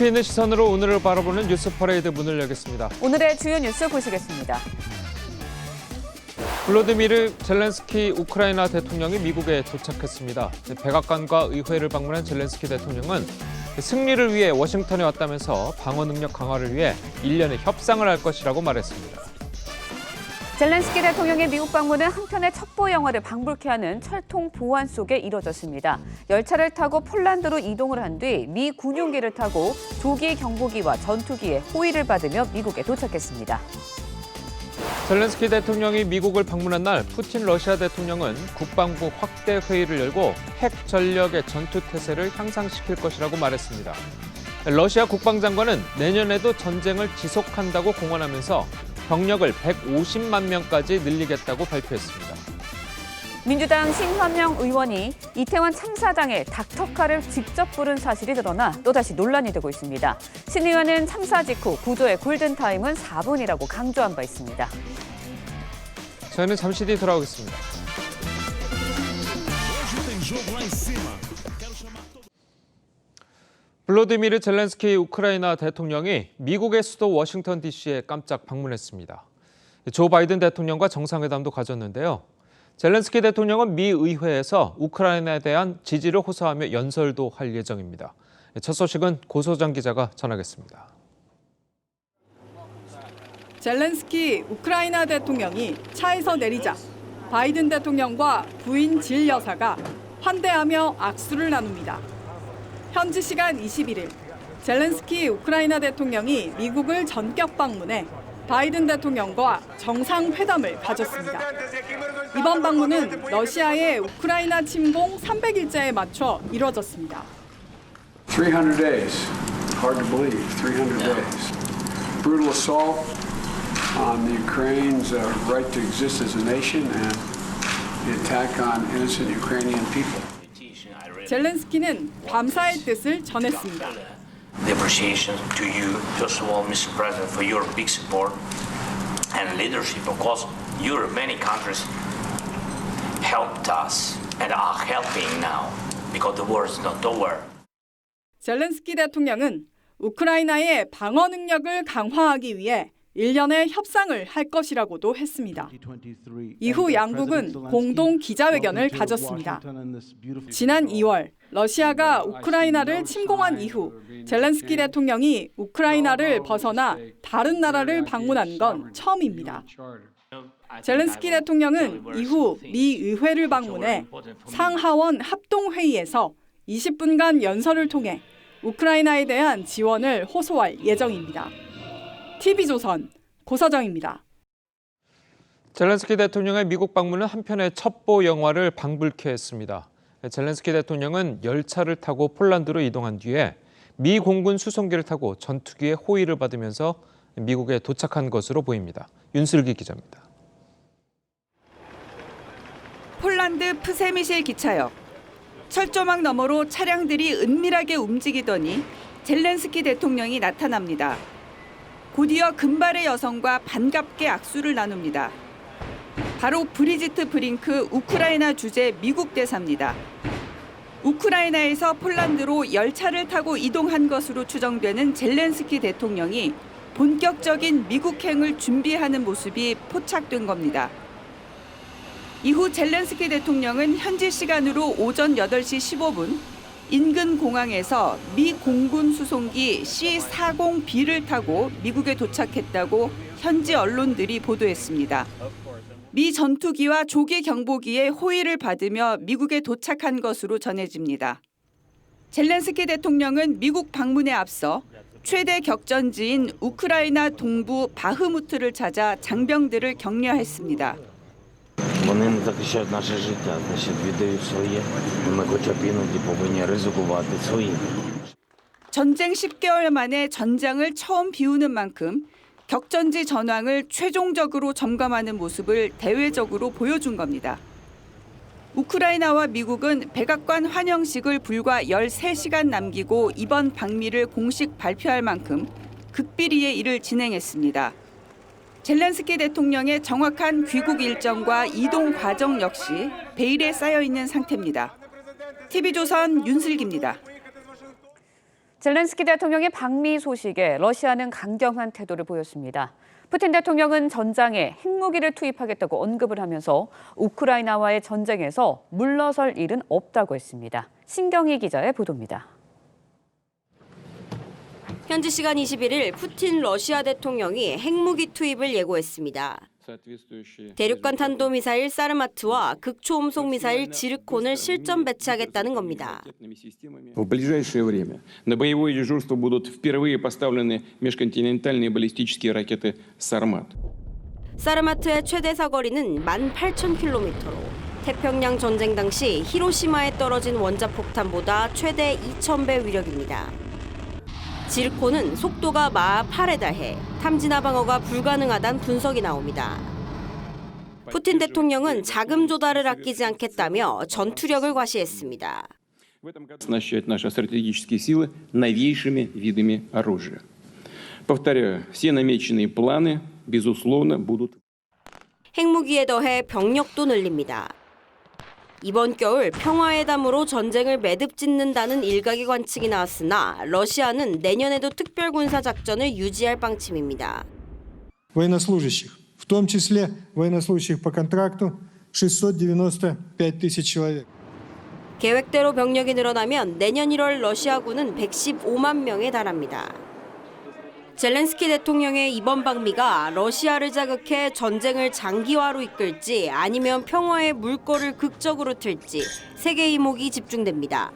깊이 있는 시선으로 오늘을 바라보는 뉴스 퍼레이드 문을 열겠습니다. 오늘의 주요 뉴스 보시겠습니다. 볼로디미르 젤렌스키 우크라이나 대통령이 미국에 도착했습니다. 백악관과 의회를 방문한 젤렌스키 대통령은 승리를 위해 워싱턴에 왔다면서 방어 능력 강화를 위해 1년의 협상을 할 것이라고 말했습니다. 젤렌스키 대통령의 미국 방문은 한편의 첩보 영화를 방불케 하는 철통 보안 속에 이뤄졌습니다. 열차를 타고 폴란드로 이동을 한 뒤 미 군용기를 타고 조기 경보기와 전투기의 호위를 받으며 미국에 도착했습니다. 젤렌스키 대통령이 미국을 방문한 날 푸틴 러시아 대통령은 국방부 확대 회의를 열고 핵 전력의 전투 태세를 향상시킬 것이라고 말했습니다. 러시아 국방장관은 내년에도 전쟁을 지속한다고 공언하면서 병력을 150만 명까지 늘리겠다고 발표했습니다. 민주당 신환영 의원이 이태원 참사장에 닥터카를 직접 부른 사실이 드러나 또다시 논란이 되고 있습니다. 신 의원은 참사 직후 구조의 골든타임은 4분이라고 강조한 바 있습니다. 저희는 잠시 뒤 돌아오겠습니다. 볼로디미르 젤렌스키 우크라이나 대통령이 미국의 수도 워싱턴 DC에 깜짝 방문했습니다. 조 바이든 대통령과 정상회담도 가졌는데요. 젤렌스키 대통령은 미 의회에서 우크라이나에 대한 지지를 호소하며 연설도 할 예정입니다. 첫 소식은 고소정 기자가 전하겠습니다. 젤렌스키 우크라이나 대통령이 차에서 내리자 바이든 대통령과 부인 질 여사가 환대하며 악수를 나눕니다. 현지 시간 21일 젤렌스키 우크라이나 대통령이 미국을 전격 방문해 바이든 대통령과 정상회담을 가졌습니다. 이번 방문은 러시아의 우크라이나 침공 300일째에 맞춰 이뤄졌습니다. 300 days. Hard to believe. 300 days. Brutal assault on the Ukraine's right to exist as a nation and the attack on innocent Ukrainian people. 젤렌스키는 감사의 뜻을 전했습니다. The appreciation to you, first of all, Mr. President, for your big support and leadership. Of course, your many countries helped us and are helping now because the war is not over. 젤렌스키 대통령은 우크라이나의 방어 능력을 강화하기 위해 1년의 협상을 할 것이라고도 했습니다. 이후 양국은 공동 기자회견을 가졌습니다. 지난 2월 러시아가 우크라이나를 침공한 이후 젤렌스키 대통령이 우크라이나를 벗어나 다른 나라를 방문한 건 처음입니다. 젤렌스키 대통령은 이후 미 의회를 방문해 상하원 합동회의에서 20분간 연설을 통해 우크라이나에 대한 지원을 호소할 예정입니다. TV조선 고서정입니다. 젤렌스키 대통령의 미국 방문은 한편의 첩보 영화를 방불케 했습니다. 젤렌스키 대통령은 열차를 타고 폴란드로 이동한 뒤에 미 공군 수송기를 타고 전투기의 호위를 받으면서 미국에 도착한 것으로 보입니다. 윤슬기 기자입니다. 폴란드 프세미실 기차역. 철조망 너머로 차량들이 은밀하게 움직이더니 젤렌스키 대통령이 나타납니다. 곧이어 금발의 여성과 반갑게 악수를 나눕니다. 바로 브리지트 브링크 우크라이나 주재 미국 대사입니다. 우크라이나에서 폴란드로 열차를 타고 이동한 것으로 추정되는 젤렌스키 대통령이 본격적인 미국행을 준비하는 모습이 포착된 겁니다. 이후 젤렌스키 대통령은 현지 시간으로 오전 8시 15분 인근 공항에서 미 공군 수송기 C-40B를 타고 미국에 도착했다고 현지 언론들이 보도했습니다. 미 전투기와 조기 경보기의 호위를 받으며 미국에 도착한 것으로 전해집니다. 젤렌스키 대통령은 미국 방문에 앞서 최대 격전지인 우크라이나 동부 바흐무트를 찾아 장병들을 격려했습니다. Вони не захищають наше життя, значить віддають своє, і ми хоча б іноді повинні ризикувати своїм. 전쟁 10개월 만에 전장을 처음 비우는 만큼 격전지 전황을 최종적으로 점검하는 모습을 대외적으로 보여준 겁니다. 우크라이나와 미국은 백악관 환영식을 불과 13시간 남기고 이번 방미를 공식 발표할 만큼 극비리의 일을 진행했습니다. 젤렌스키 대통령의 정확한 귀국 일정과 이동 과정 역시 베일에 쌓여 있는 상태입니다. TV조선 윤슬기입니다. 젤렌스키 대통령의 방미 소식에 러시아는 강경한 태도를 보였습니다. 푸틴 대통령은 전장에 핵무기를 투입하겠다고 언급을 하면서 우크라이나와의 전쟁에서 물러설 일은 없다고 했습니다. 신경희 기자의 보도입니다. 현지 시간 21일 푸틴 러시아 대통령이 핵무기 투입을 예고했습니다. 대륙간 탄도미사일 사르마트와 극초음속 미사일 지르콘을 실전 배치하겠다는 겁니다. В ближайшее время на боевое дежурство будут впервые поставлены межконтинентальные баллистические ракеты «Сармат». 사르마트의 최대 사거리는 18,000km로 태평양 전쟁 당시 히로시마에 떨어진 원자폭탄보다 최대 2,000배 위력입니다. 지르콘은 속도가 마하 8에 달해 탐지나 방어가 불가능하다는 분석이 나옵니다. 푸틴 대통령은 자금 조달을 아끼지 않겠다며 전투력을 과시했습니다. Оснащать наши стратегические силы новейшими видами оружия. Повторяю, все намеченные планы, безусловно, будут. 핵무기에 더해 병력도 늘립니다. 이번 겨울 평화회담으로 전쟁을 매듭짓는다는 일각의 관측이 나왔으나 러시아는 내년에도 특별군사작전을 유지할 방침입니다. Военнослужащих, в том числе военнослужащих по контракту, 695 тысяч человек. 계획대로 병력이 늘어나면 내년 1월 러시아군은 115만 명에 달합니다. 젤렌스키 대통령의 이번 방미가 러시아를 자극해 전쟁을 장기화로 이끌지 아니면 평화의 물꼬를 극적으로 틀지 세계 이목이 집중됩니다.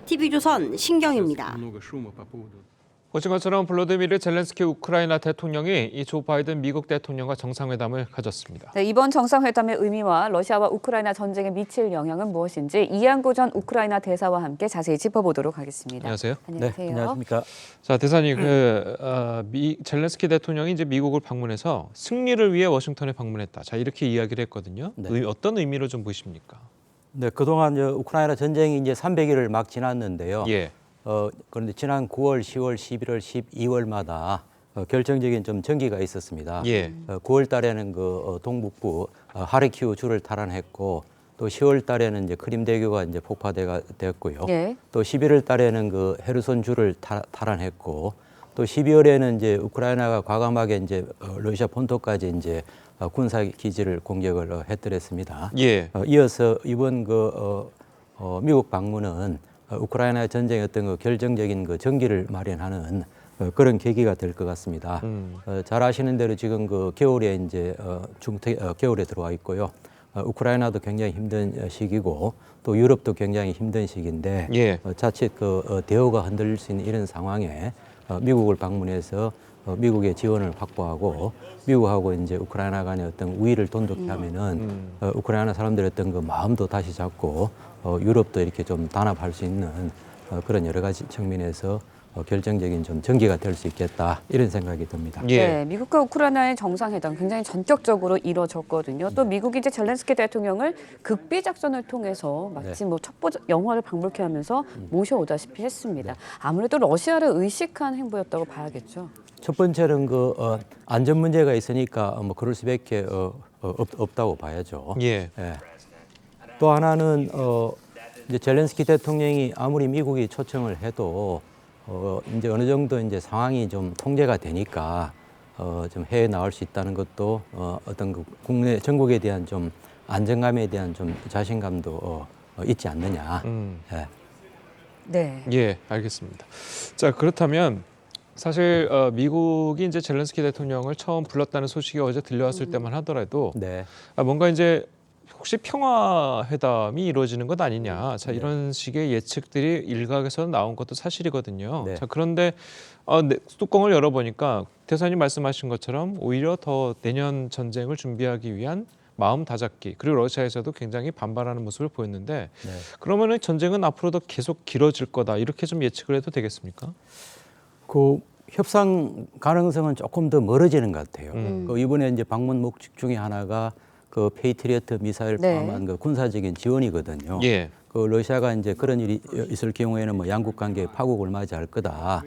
TV조선 신경입니다. 보신 것처럼 블라디미르 젤렌스키 우크라이나 대통령이 이 조 바이든 미국 대통령과 정상회담을 가졌습니다. 네, 이번 정상회담의 의미와 러시아와 우크라이나 전쟁에 미칠 영향은 무엇인지 이한구 전 우크라이나 대사와 함께 자세히 짚어보도록 하겠습니다. 안녕하세요. 안녕하세요. 네, 안녕하십니까. 자, 대사님, 젤렌스키 대통령이 이제 미국을 방문해서 승리를 위해 워싱턴에 방문했다. 자, 이렇게 이야기를 했거든요. 네. 어떤 의미로 좀 보십니까? 네, 그동안 우크라이나 전쟁이 이제 300일을 막 지났는데요. 예. 그런데 지난 9월, 10월, 11월, 12월마다 결정적인 좀 전기가 있었습니다. 예. 9월 달에는 동북부 하르키우 주를 탈환했고 또 10월 달에는 이제 크림대교가 이제 폭파가 됐고요. 예. 또 11월 달에는 헤르손 주를 탈환했고 또 12월에는 이제 우크라이나가 과감하게 이제 러시아 본토까지 이제 군사 기지를 공격을 했더랬습니다. 예. 이어서 이번 미국 방문은 우크라이나 전쟁의 어떤 결정적인 전기를 마련하는 그런 계기가 될 것 같습니다. 잘 아시는 대로 지금 겨울에 이제 겨울에 들어와 있고요. 우크라이나도 굉장히 힘든 시기고 또 유럽도 굉장히 힘든 시기인데 예. 자칫 대우가 흔들릴 수 있는 이런 상황에 미국을 방문해서 미국의 지원을 확보하고 미국하고 이제 우크라이나 간의 어떤 우위를 돈독히 하면은 우크라이나 사람들의 어떤 마음도 다시 잡고 유럽도 이렇게 좀 단합할 수 있는 그런 여러 가지 측면에서 결정적인 좀 전기가 될 수 있겠다 이런 생각이 듭니다. 예. 네, 미국과 우크라이나의 정상회담 굉장히 전격적으로 이뤄졌거든요. 또 미국이 이제 젤렌스키 대통령을 극비 작전을 통해서 마치 첩보 영화를 방불케 하면서 모셔오다시피 했습니다. 아무래도 러시아를 의식한 행보였다고 봐야겠죠. 첫 번째는 안전 문제가 있으니까 그럴 수밖에 없다고 봐야죠. 예. 예. 또 하나는 이제 젤렌스키 대통령이 아무리 미국이 초청을 해도 이제 어느 정도 이제 상황이 좀 통제가 되니까 좀 해외 나올 수 있다는 것도 어떤 국내 전국에 대한 좀 안정감에 대한 좀 자신감도 있지 않느냐. 예. 네. 예, 알겠습니다. 자, 그렇다면 사실 미국이 이제 젤렌스키 대통령을 처음 불렀다는 소식이 어제 들려왔을 때만 하더라도 네. 뭔가 이제 혹시 평화회담이 이루어지는 것 아니냐. 자, 이런 식의 예측들이 일각에서 나온 것도 사실이거든요. 네. 자, 그런데 뚜껑을 열어보니까 대사님 말씀하신 것처럼 오히려 더 내년 전쟁을 준비하기 위한 마음 다잡기, 그리고 러시아에서도 굉장히 반발하는 모습을 보였는데 네. 그러면은 전쟁은 앞으로도 계속 길어질 거다. 이렇게 좀 예측을 해도 되겠습니까? 협상 가능성은 조금 더 멀어지는 것 같아요. 이번에 이제 방문 목적 중에 하나가 페이트리어트 미사일 네. 포함한 군사적인 지원이거든요. 예. 러시아가 이제 그런 일이 있을 경우에는 양국 관계에 파국을 맞이할 거다.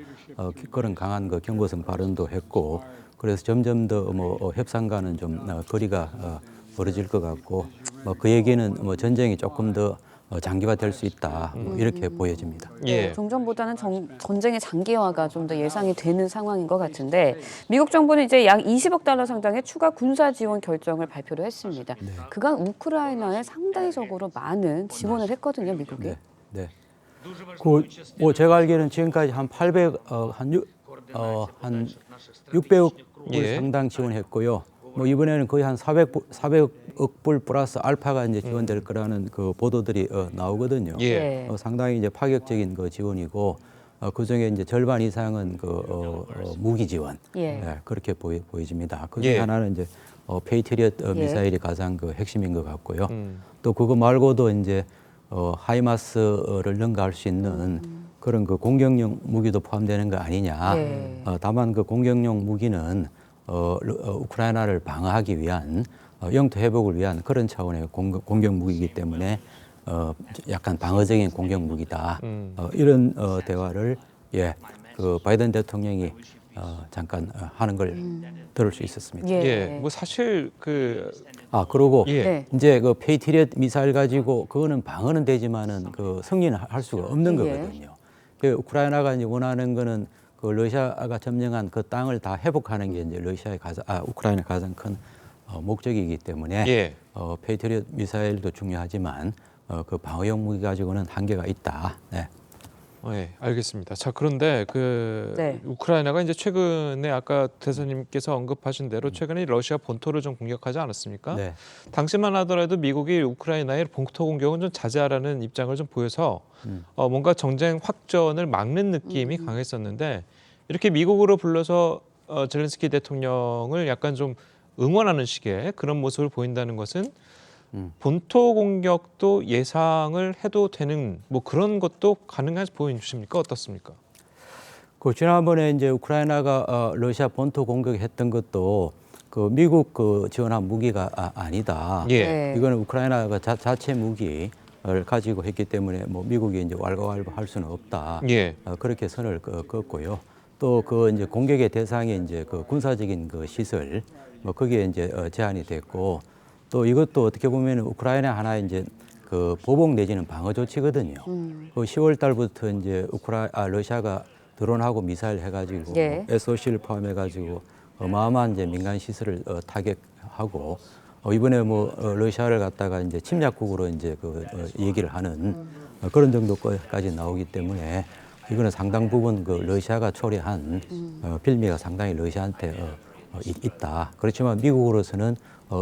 그런 강한 경고성 발언도 했고, 그래서 점점 더 협상과는 좀 거리가 멀어질 것 같고, 그 얘기는 전쟁이 조금 더 장기화될 수 있다 이렇게 보여집니다. 네, 종전보다는 전쟁의 장기화가 좀 더 예상이 되는 상황인 것 같은데 미국 정부는 이제 약 20억 달러 상당의 추가 군사 지원 결정을 발표를 했습니다. 그간 우크라이나에 상당히적으로 많은 지원을 했거든요, 미국이. 네. 뭐 제가 알기로는 지금까지 한 600억 불 상당 지원했고요. 뭐 이번에는 거의 한 400억 불 플러스 알파가 이제 지원될 거라는 그 보도들이 나오거든요. 상당히 이제 파격적인 그 지원이고 그 중에 이제 절반 이상은 그 무기 지원 그렇게 보여집니다. 그 중에 하나는 이제 페이트리엇 미사일이 가장 그 핵심인 것 같고요. 또 그거 말고도 이제 하이마스를 능가할 수 있는 그런 그 공격용 무기도 포함되는 거 아니냐. 다만 그 공격용 무기는 우크라이나를 방어하기 위한 영토 회복을 위한 그런 차원의 공격 무기이기 때문에 약간 방어적인 공격 무기다. 이런 대화를 그 바이든 대통령이 잠깐 하는 걸 들을 수 있었습니다. 뭐 사실 그리고 이제 그 페이트리엇 미사일 가지고 그거는 방어는 되지만은 그 승리는 할 수가 없는 거거든요. 그 우크라이나가 이제 원하는 거는 그 러시아가 점령한 그 땅을 다 회복하는 게 이제 우크라이나의 가장 큰 목적이기 때문에 페이트리엇 미사일도 중요하지만 그 방어용 무기 가지고는 한계가 있다. 네, 알겠습니다. 자, 그런데 우크라이나가 이제 최근에 아까 대사님께서 언급하신 대로 최근에 러시아 본토를 좀 공격하지 않았습니까? 당시만 하더라도 미국이 우크라이나의 본토 공격은 좀 자제하라는 입장을 좀 보여서 뭔가 전쟁 확전을 막는 느낌이 강했었는데 이렇게 미국으로 불러서 젤렌스키 대통령을 약간 좀 응원하는 식의 그런 모습을 보인다는 것은 본토 공격도 예상을 해도 되는 뭐 그런 것도 가능해 보이십니까? 어떻습니까? 그 지난번에 이제 우크라이나가 러시아 본토 공격했던 것도 그 미국 그 지원한 무기가 아니다. 이거는 우크라이나가 자체 무기를 가지고 했기 때문에 뭐 미국이 이제 왈가왈부할 수는 없다. 그렇게 선을 그었고요. 또 그 이제 공격의 대상이 이제 그 군사적인 그 시설 뭐 거기에 이제 제한이 됐고. 또 이것도 어떻게 보면 우크라이나 하나의 이제 그 보복 내지는 방어 조치거든요. 그 10월 달부터 이제 러시아가 드론하고 미사일 해가지고 SOC를 포함해가지고 어마어마한 이제 민간 시설을 타격하고 이번에 뭐 러시아를 갖다가 이제 침략국으로 이제 얘기를 하는 그런 정도까지 나오기 때문에 이거는 상당 부분 그 러시아가 초래한 빌미가 상당히 러시아한테 있다. 그렇지만 미국으로서는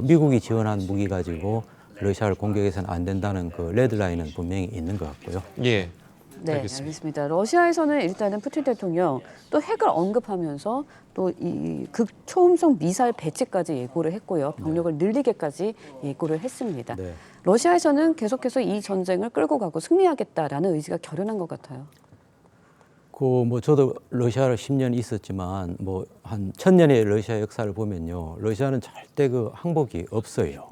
미국이 지원한 무기 가지고 러시아를 공격해서는 안 된다는 그 레드라인은 분명히 있는 것 같고요. 네, 알겠습니다. 러시아에서는 일단은 푸틴 대통령 또 핵을 언급하면서 또 이 극초음속 미사일 배치까지 예고를 했고요. 병력을 늘리게까지 예고를 했습니다. 러시아에서는 계속해서 이 전쟁을 끌고 가고 승리하겠다라는 의지가 결연한 것 같아요. 뭐 저도 러시아를 10년 있었지만 뭐 한 1000년의 러시아 역사를 보면요, 러시아는 절대 그 항복이 없어요.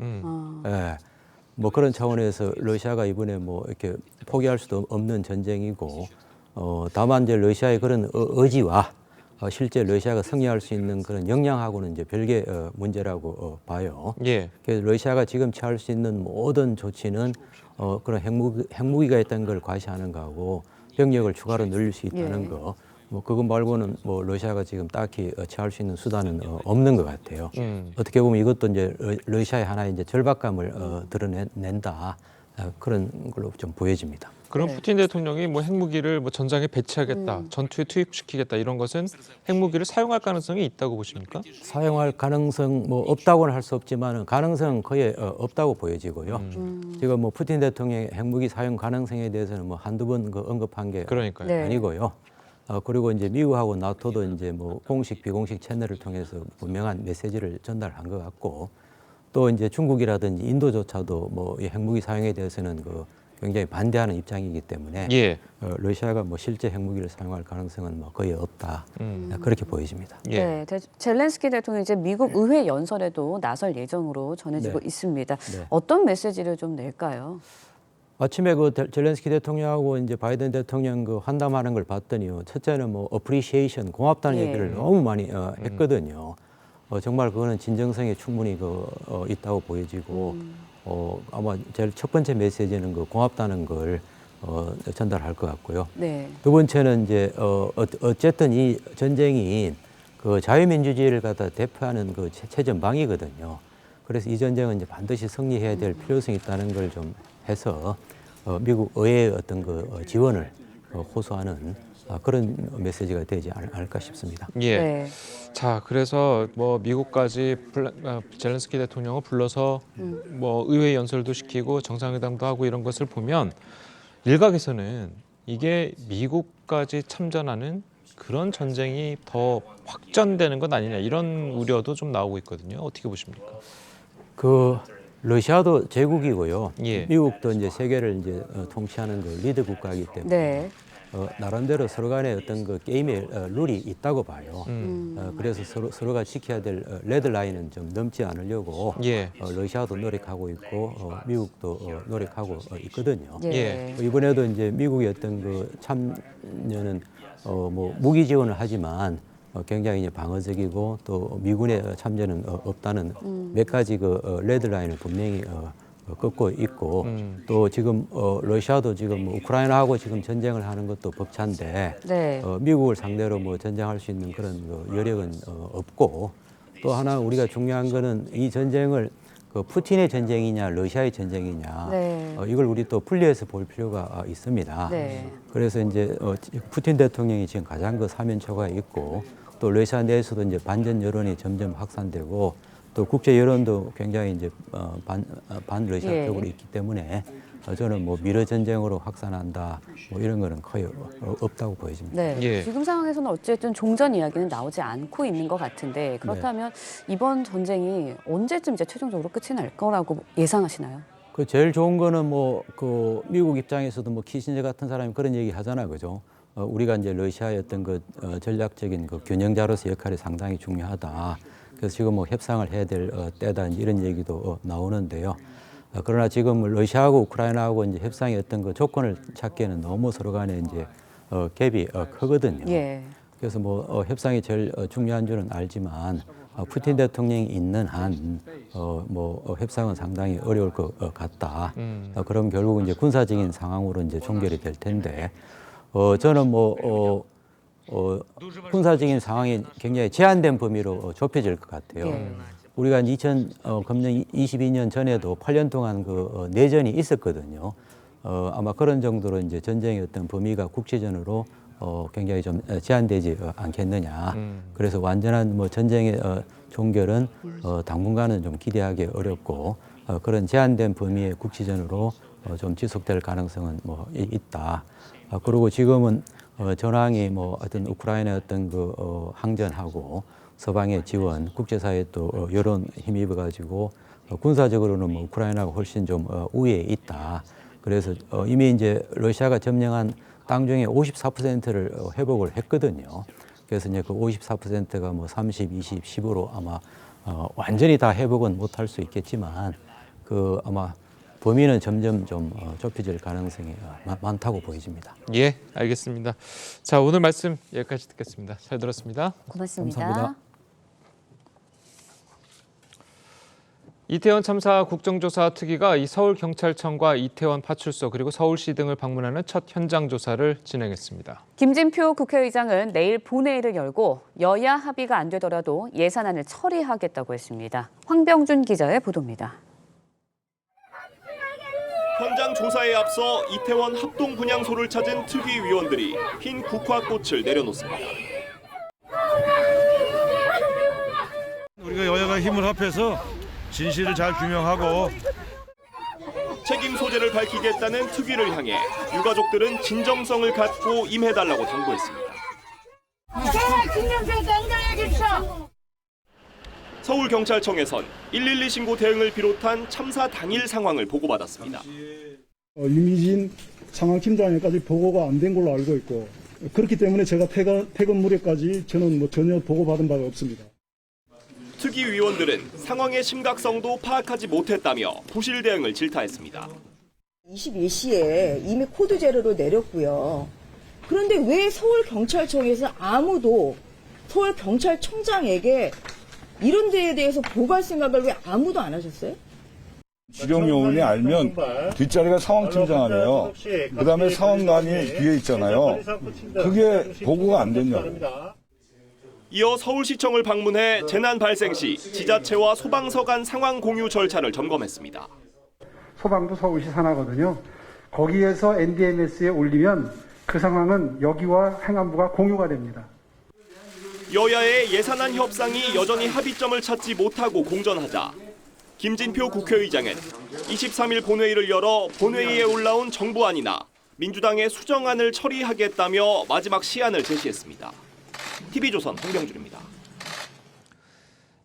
뭐 그런 차원에서 러시아가 이번에 뭐 이렇게 포기할 수도 없는 전쟁이고, 다만 이제 러시아의 그런 의지와 실제 러시아가 승리할 수 있는 그런 역량하고는 이제 별개 문제라고 봐요. 그래서 러시아가 지금 취할 수 있는 모든 조치는 그런 핵무기가 있다는 걸 과시하는 거하고 병력을 추가로 늘릴 수 있다는 거, 뭐 그거 말고는 뭐 러시아가 지금 딱히 취할 수 있는 수단은 없는 것 같아요. 어떻게 보면 이것도 이제 러시아의 하나의 이제 절박감을 드러낸다, 그런 걸로 좀 보여집니다. 그럼 푸틴 대통령이 뭐 핵무기를 뭐 전장에 배치하겠다, 전투에 투입시키겠다 이런 것은 핵무기를 사용할 가능성이 있다고 보십니까? 사용할 가능성 뭐 없다고는 할 수 없지만 가능성은 거의 없다고 보여지고요. 지금 뭐 푸틴 대통령의 핵무기 사용 가능성에 대해서는 뭐 한두 번 언급한 게 아니고요. 그리고 이제 미국하고 나토도 이제 뭐 공식 비공식 채널을 통해서 분명한 메시지를 전달한 것 같고, 또 이제 중국이라든지 인도조차도 뭐 이 핵무기 사용에 대해서는 굉장히 반대하는 입장이기 때문에 러시아가 뭐 실제 핵무기를 사용할 가능성은 뭐 거의 없다, 그렇게 보여집니다. 젤렌스키 대통령이 이제 미국 의회 연설에도 나설 예정으로 전해지고 있습니다. 어떤 메시지를 좀 낼까요? 아침에 그 젤렌스키 대통령하고 이제 바이든 대통령 그 환담하는 걸 봤더니요, 첫째는 뭐 어프리시에이션, 고맙다는 얘기를 너무 많이 했거든요. 정말 그거는 진정성이 충분히 있다고 보여지고, 아마 제일 첫 번째 메시지는 그 고맙다는 걸 전달할 것 같고요. 네. 두 번째는 이제 어쨌든 이 전쟁이 그 자유민주주의를 갖다 대표하는 그 최전방이거든요. 그래서 이 전쟁은 이제 반드시 승리해야 될 필요성이 있다는 걸 좀 해서 미국 의회의 어떤 그 지원을 호소하는 그런 메시지가 되지 않을까 싶습니다. 예. 네. 자, 그래서 뭐 미국까지 젤렌스키 대통령을 불러서 뭐 의회 연설도 시키고 정상회담도 하고 이런 것을 보면 일각에서는 이게 미국까지 참전하는 그런 전쟁이 더 확전되는 것 아니냐 이런 우려도 좀 나오고 있거든요. 어떻게 보십니까? 그 러시아도 제국이고요. 예. 미국도 이제 세계를 이제 통치하는 그 리더 국가이기 때문에 네. 나름대로 서로 간에 어떤 그 게임의 룰이 있다고 봐요. 그래서 서로가 지켜야 될 레드 라인은 좀 넘지 않으려고 예. 러시아도 노력하고 있고 미국도 노력하고 있거든요. 예. 이번에도 이제 미국의 어떤 그 참여는 뭐 무기 지원을 하지만 굉장히 이제 방어적이고 또 미군의 참여는 없다는 몇 가지 그 레드 라인을 분명히 꺾고 있고 또 지금 러시아도 지금 우크라이나하고 지금 전쟁을 하는 것도 벅찬데 네. 미국을 상대로 뭐 전쟁할 수 있는 그런 여력은 없고 또 하나 우리가 중요한 거는 이 전쟁을 그 푸틴의 전쟁이냐 러시아의 전쟁이냐 네. 이걸 우리 또 분리해서 볼 필요가 있습니다. 네. 그래서 이제 푸틴 대통령이 지금 가장 그 사면초가 있고 또 러시아 내에서도 이제 반전 여론이 점점 확산되고 또 국제 여론도 굉장히 이제 반 러시아 예. 쪽으로 있기 때문에 저는 뭐 미러 전쟁으로 확산한다 뭐 이런 거는 거의 없다고 보여집니다. 네. 예. 지금 상황에서는 어쨌든 종전 이야기는 나오지 않고 있는 것 같은데 그렇다면 이번 전쟁이 언제쯤 이제 최종적으로 끝이 날 거라고 예상하시나요? 그 제일 좋은 거는 뭐 그 미국 입장에서도 뭐 키신저 같은 사람이 그런 얘기 하잖아요, 그죠? 우리가 이제 러시아의 어떤 그 전략적인 그 균형자로서 역할이 상당히 중요하다. 그래서 지금 뭐 협상을 해야 될 때다 이런 얘기도 나오는데요. 그러나 지금 러시아하고 우크라이나하고 이제 협상의 어떤 그 조건을 찾기에는 너무 서로 간에 이제 갭이 크거든요. 예. 그래서 뭐 협상이 제일 중요한 줄은 알지만 푸틴 대통령이 있는 한 뭐 협상은 상당히 어려울 것 같다. 그럼 결국은 이제 군사적인 상황으로 이제 종결이 될 텐데 저는 뭐 군사적인 상황이 굉장히 제한된 범위로 좁혀질 것 같아요. 예. 우리가 2022년 전에도 8년 동안 그 내전이 있었거든요. 아마 그런 정도로 이제 전쟁의 어떤 범위가 국제전으로 굉장히 좀 제한되지 않겠느냐. 그래서 완전한 뭐 전쟁의 종결은 당분간은 좀 기대하기 어렵고 그런 제한된 범위의 국제전으로 좀 지속될 가능성은 뭐 있다. 그리고 지금은 전황이 뭐 어떤 우크라이나의 어떤 그 항전하고 서방의 지원, 국제사회 또 여론 힘입어 가지고 군사적으로는 뭐 우크라이나가 훨씬 좀 우위에 있다. 그래서 이미 이제 러시아가 점령한 땅 중에 54%를 회복을 했거든요. 그래서 이제 그 54%가 뭐 30, 20, 10으로 아마 완전히 다 회복은 못할 수 있겠지만 그 아마 범위는 점점 좀 좁혀질 가능성이 많다고 보여집니다. 예, 알겠습니다. 자, 오늘 말씀 여기까지 듣겠습니다. 잘 들었습니다. 고맙습니다. 감사합니다. 이태원 참사 국정조사 특위가 이 서울경찰청과 이태원 파출소 그리고 서울시 등을 방문하는 첫 현장 조사를 진행했습니다. 김진표 국회의장은 내일 본회의를 열고 여야 합의가 안 되더라도 예산안을 처리하겠다고 했습니다. 황병준 기자의 보도입니다. 현장 조사에 앞서 이태원 합동분향소를 찾은 특위위원들이 흰 국화꽃을 내려놓습니다. 우리가 여야가 힘을 합해서 진실을 잘 규명하고 책임 소재를 밝히겠다는 특위를 향해 유가족들은 진정성을 갖고 임해달라고 당부했습니다. 서울경찰청에선 112 신고 대응을 비롯한 참사 당일 상황을 보고받았습니다. 유미진 상황팀장에까지 보고가 안 된 걸로 알고 있고 그렇기 때문에 제가 퇴근 무렵까지 저는 뭐 전혀 보고받은 바가 없습니다. 특위위원들은 상황의 심각성도 파악하지 못했다며 부실 대응을 질타했습니다. 21시에 이미 코드 제로로 내렸고요. 그런데 왜 서울경찰청에서 아무도 서울경찰청장에게 이런 데에 대해서 보고할 생각을 왜 아무도 안 하셨어요? 지령요원이 알면 뒷자리가 상황팀장이에요. 그다음에 상황관이 뒤에 있잖아요. 그게 보고가 안 됐냐고. 이어 서울시청을 방문해 재난 발생 시 지자체와 소방서 간 상황 공유 절차를 점검했습니다. 소방도 서울시 산하거든요. 거기에서 NDMS에 올리면 그 상황은 여기와 행안부가 공유가 됩니다. 여야의 예산안 협상이 여전히 합의점을 찾지 못하고 공전하자 김진표 국회의장은 23일 본회의를 열어 본회의에 올라온 정부안이나 민주당의 수정안을 처리하겠다며 마지막 시한을 제시했습니다. TV조선 홍병준입니다.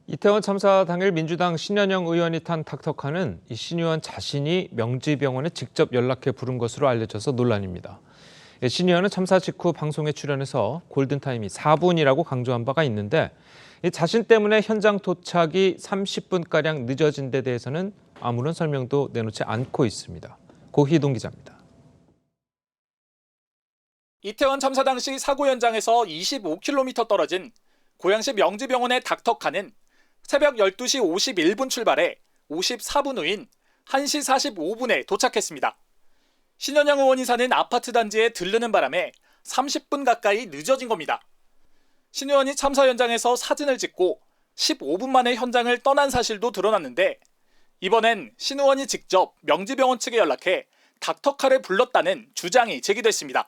이태원 참사 당일 민주당 신현영 의원이 탄 닥터카는 이 신 의원 자신이 명지병원에 직접 연락해 부른 것으로 알려져서 논란입니다. 신 의원은 참사 직후 방송에 출연해서 골든타임이 4분이라고 강조한 바가 있는데 자신 때문에 현장 도착이 30분가량 늦어진 데 대해서는 아무런 설명도 내놓지 않고 있습니다. 고희동 기자입니다. 이태원 참사 당시 사고 현장에서 25km 떨어진 고양시 명지병원의 닥터카는 새벽 12시 51분 출발해 54분 후인 1시 45분에 도착했습니다. 신현영 의원이 사는 아파트 단지에 들르는 바람에 30분 가까이 늦어진 겁니다. 신 의원이 참사 현장에서 사진을 찍고 15분 만에 현장을 떠난 사실도 드러났는데 이번엔 신 의원이 직접 명지병원 측에 연락해 닥터카를 불렀다는 주장이 제기됐습니다.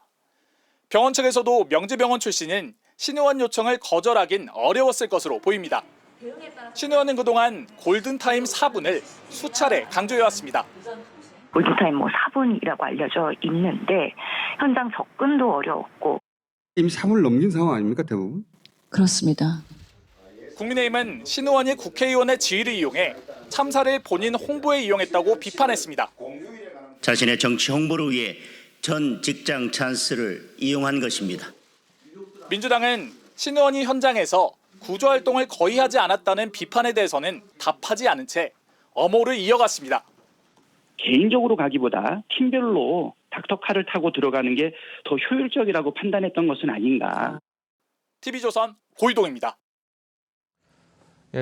병원 측에서도 명지병원 출신은 신 의원 요청을 거절하긴 어려웠을 것으로 보입니다. 신 의원은 그동안 골든타임 4분을 수차례 강조해왔습니다. 골든타임 4분이라고 알려져 있는데 현장 접근도 어려웠고 이미 3을 넘긴 상황 아닙니까 대부분? 그렇습니다. 국민의힘은 신 의원이 국회의원의 지위를 이용해 참사를 본인 홍보에 이용했다고 비판했습니다. 자신의 정치 홍보를 위해 전 직장 찬스를 이용한 것입니다. 민주당은 신 의원이 현장에서 구조활동을 거의 하지 않았다는 비판에 대해서는 답하지 않은 채 엄호를 이어갔습니다. 개인적으로 가기보다 팀별로 닥터카를 타고 들어가는 게 더 효율적이라고 판단했던 것은 아닌가. TV조선 고희동입니다.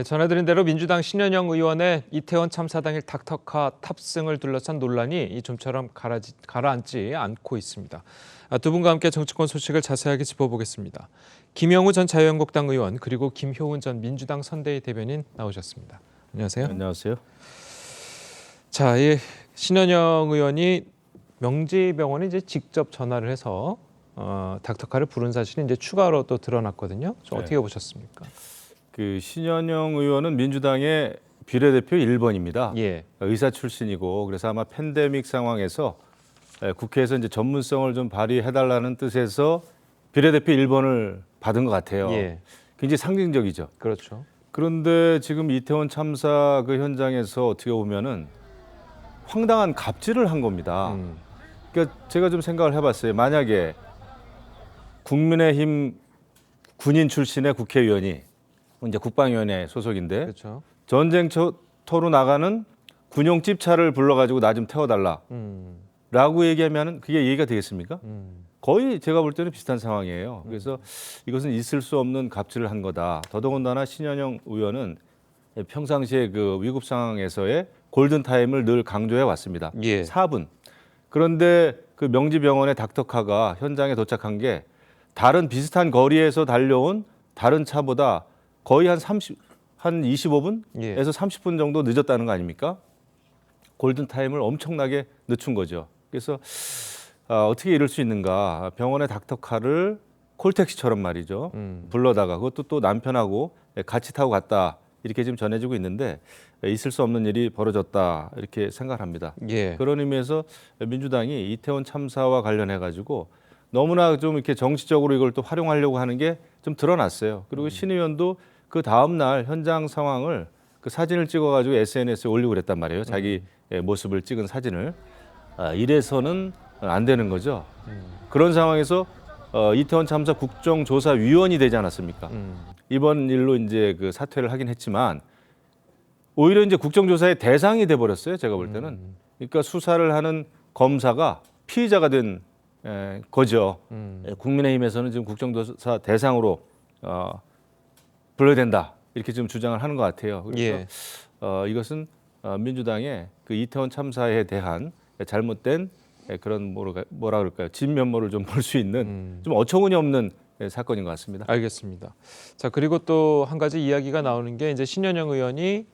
전해드린 대로 민주당 신현영 의원의 이태원 참사 당일 닥터카 탑승을 둘러싼 논란이 좀처럼 가라앉지 않고 있습니다. 두 분과 함께 정치권 소식을 자세하게 짚어보겠습니다. 김영우 전 자유한국당 의원 그리고 김효은 전 민주당 선대위 대변인 나오셨습니다. 안녕하세요. 안녕하세요. 자, 이 신현영 의원이 명지병원에 이제 직접 전화를 해서 닥터카를 부른 사실이 이제 추가로 또 드러났거든요. 좀 어떻게 보셨습니까? 그 신현영 의원은 민주당의 비례대표 1번입니다. 예. 의사 출신이고 그래서 아마 팬데믹 상황에서 국회에서 이제 전문성을 좀 발휘해달라는 뜻에서 비례대표 1번을 받은 것 같아요. 예. 굉장히 상징적이죠. 그렇죠. 그런데 지금 이태원 참사 그 현장에서 어떻게 보면은 황당한 갑질을 한 겁니다. 그러니까 제가 좀 생각을 해봤어요. 만약에 국민의힘 군인 출신의 국회의원이 이제 국방위원회 소속인데 그렇죠. 전쟁터로 나가는 군용집 차를 불러가지고 나 좀 태워달라 라고 얘기하면 그게 예의가 되겠습니까? 거의 제가 볼 때는 비슷한 상황이에요. 그래서 이것은 있을 수 없는 갑질을 한 거다. 더더군다나 신현영 의원은 평상시에 그 위급 상황에서의 골든타임을 늘 강조해 왔습니다. 예. 4분. 그런데 그 명지병원의 닥터카가 현장에 도착한 게 다른 비슷한 거리에서 달려온 다른 차보다 거의 한 25분에서 예. 30분 정도 늦었다는 거 아닙니까? 골든타임을 엄청나게 늦춘 거죠. 그래서 어떻게 이럴 수 있는가. 병원의 닥터카를 콜택시처럼 말이죠. 불러다가 그것도 또 남편하고 같이 타고 갔다. 이렇게 지금 전해지고 있는데 있을 수 없는 일이 벌어졌다. 이렇게 생각합니다. 예. 그런 의미에서 민주당이 이태원 참사와 관련해가지고 너무나 좀 이렇게 정치적으로 이걸 또 활용하려고 하는 게 좀 드러났어요. 그리고 신 의원도 그 다음 날 현장 상황을 그 사진을 찍어가지고 SNS에 올리고 그랬단 말이에요. 자기 모습을 찍은 사진을. 이래서는 안 되는 거죠. 그런 상황에서 이태원 참사 국정조사위원이 되지 않았습니까? 이번 일로 이제 그 사퇴를 하긴 했지만 오히려 이제 국정조사의 대상이 돼 버렸어요. 제가 볼 때는. 그러니까 수사를 하는 검사가 피의자가 된 거죠. 국민의힘에서는 지금 국정조사 대상으로 불러야 된다 이렇게 지금 주장을 하는 것 같아요. 그래서 예. 이것은 민주당의 그 이태원 참사에 대한 잘못된 그런 뭐라 그럴까요? 진면모를 좀 볼 수 있는 좀 어처구니 없는 사건인 것 같습니다. 알겠습니다. 자, 그리고 또 한 가지 이야기가 나오는 게 이제 신현영 의원이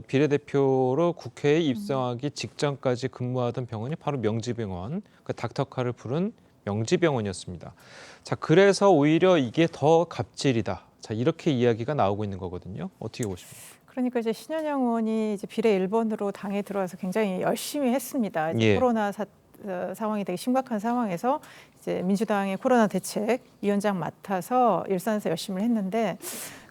비례대표로 국회에 입성하기 직전까지 근무하던 병원이 바로 명지병원, 그 닥터카를 부른 명지병원이었습니다. 자, 그래서 오히려 이게 더 갑질이다. 자, 이렇게 이야기가 나오고 있는 거거든요. 어떻게 보십니까? 그러니까 이제 신현영 의원이 이제 비례 1번으로 당에 들어와서 굉장히 열심히 했습니다. 이제 예. 코로나 상황이 되게 심각한 상황에서 이제 민주당의 코로나 대책 위원장 맡아서 일선에서 열심히 했는데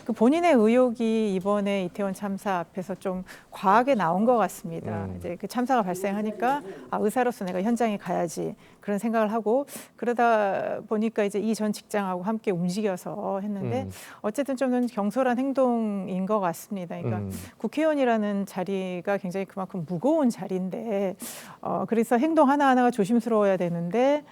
그 본인의 의혹이 이번에 이태원 참사 앞에서 좀 과하게 나온 것 같습니다. 이제 그 참사가 발생하니까 의사로서 내가 현장에 가야지 그런 생각을 하고 그러다 보니까 이제 이 전 직장하고 함께 움직여서 했는데 어쨌든 좀 경솔한 행동인 것 같습니다. 그러니까 국회의원이라는 자리가 굉장히 그만큼 무거운 자리인데 그래서 행동 하나하나가 조심스러워야 되는데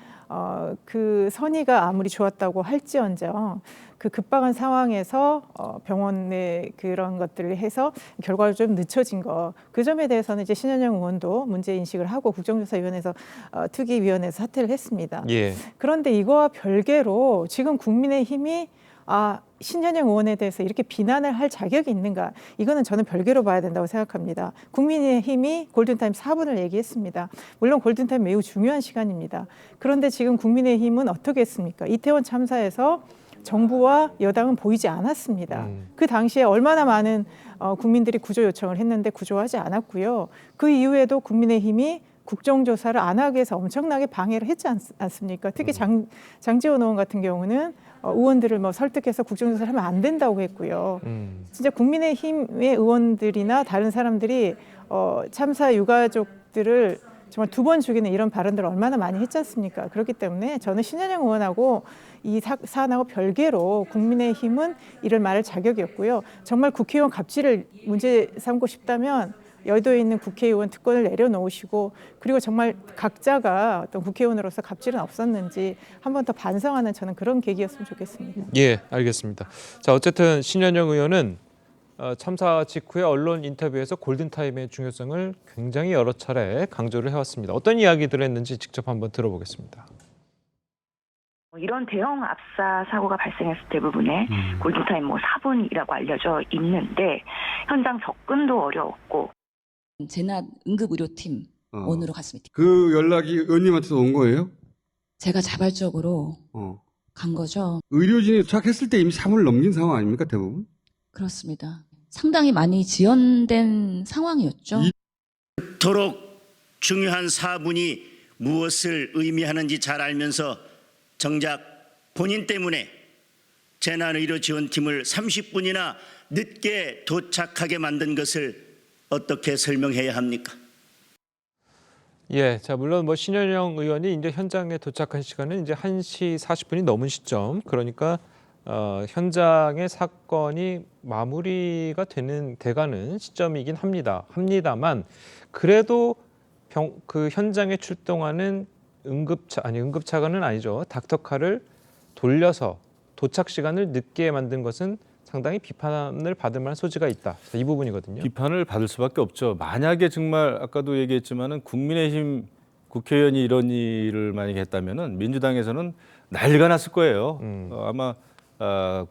그 선의가 아무리 좋았다고 할지언정 그 급박한 상황에서 병원에 그런 것들을 해서 결과가 좀 늦춰진 거, 그 점에 대해서는 이제 신현영 의원도 문제 인식을 하고 국정조사위원회에서 특위위원회에서 사퇴를 했습니다. 예. 그런데 이거와 별개로 지금 국민의힘이 신현영 의원에 대해서 이렇게 비난을 할 자격이 있는가? 이거는 저는 별개로 봐야 된다고 생각합니다. 국민의힘이 골든타임 4분을 얘기했습니다. 물론 골든타임 매우 중요한 시간입니다. 그런데 지금 국민의힘은 어떻게 했습니까? 이태원 참사에서 정부와 여당은 보이지 않았습니다. 그 당시에 얼마나 많은 국민들이 구조 요청을 했는데 구조하지 않았고요. 그 이후에도 국민의힘이 국정조사를 안 하기 위해서 엄청나게 방해를 했지 않습니까? 특히 장제원 의원 같은 경우는 의원들을 설득해서 국정조사를 하면 안 된다고 했고요. 진짜 국민의힘의 의원들이나 다른 사람들이 참사 유가족들을 정말 2번 죽이는 이런 발언들을 얼마나 많이 했지 않습니까? 그렇기 때문에 저는 신현영 의원하고 이 사안하고 별개로 국민의힘은 이를 말할 자격이 없고요. 정말 국회의원 갑질을 문제 삼고 싶다면 여의도에 있는 국회의원 특권을 내려놓으시고 그리고 정말 각자가 어떤 국회의원으로서 갑질은 없었는지 한 번 더 반성하는 저는 그런 계기였으면 좋겠습니다. 예, 알겠습니다. 자, 어쨌든 신현영 의원은 참사 직후에 언론 인터뷰에서 골든타임의 중요성을 굉장히 여러 차례 강조를 해왔습니다. 어떤 이야기들을 했는지 직접 한번 들어보겠습니다. 이런 대형 압사 사고가 발생했을 대부분의 골든타임 4분이라고 알려져 있는데 현장 접근도 어려웠고 재난 응급의료팀 원으로 갔습니다. 그 연락이 의원님한테서 온 거예요? 제가 자발적으로 간 거죠. 의료진이 도착했을 때 이미 3을 넘긴 상황 아닙니까 대부분? 그렇습니다. 상당히 많이 지연된 상황이었죠. 그토록 중요한 4분이 무엇을 의미하는지 잘 알면서 정작 본인 때문에 재난의료지원팀을 30분이나 늦게 도착하게 만든 것을 어떻게 설명해야 합니까? 예, 자, 물론 신현영 의원이 이제 현장에 도착한 시간은 이제 1시 40분이 넘은 시점, 그러니까 현장의 사건이 마무리가 돼가는 시점이긴 합니다만 그래도 그 현장에 출동하는 응급차가는 아니죠. 닥터카를 돌려서 도착 시간을 늦게 만든 것은 상당히 비판을 받을 만한 소지가 있다. 이 부분이거든요. 비판을 받을 수밖에 없죠. 만약에 정말 아까도 얘기했지만은 국민의힘 국회의원이 이런 일을 만약에 했다면은 민주당에서는 난리가 났을 거예요. 아마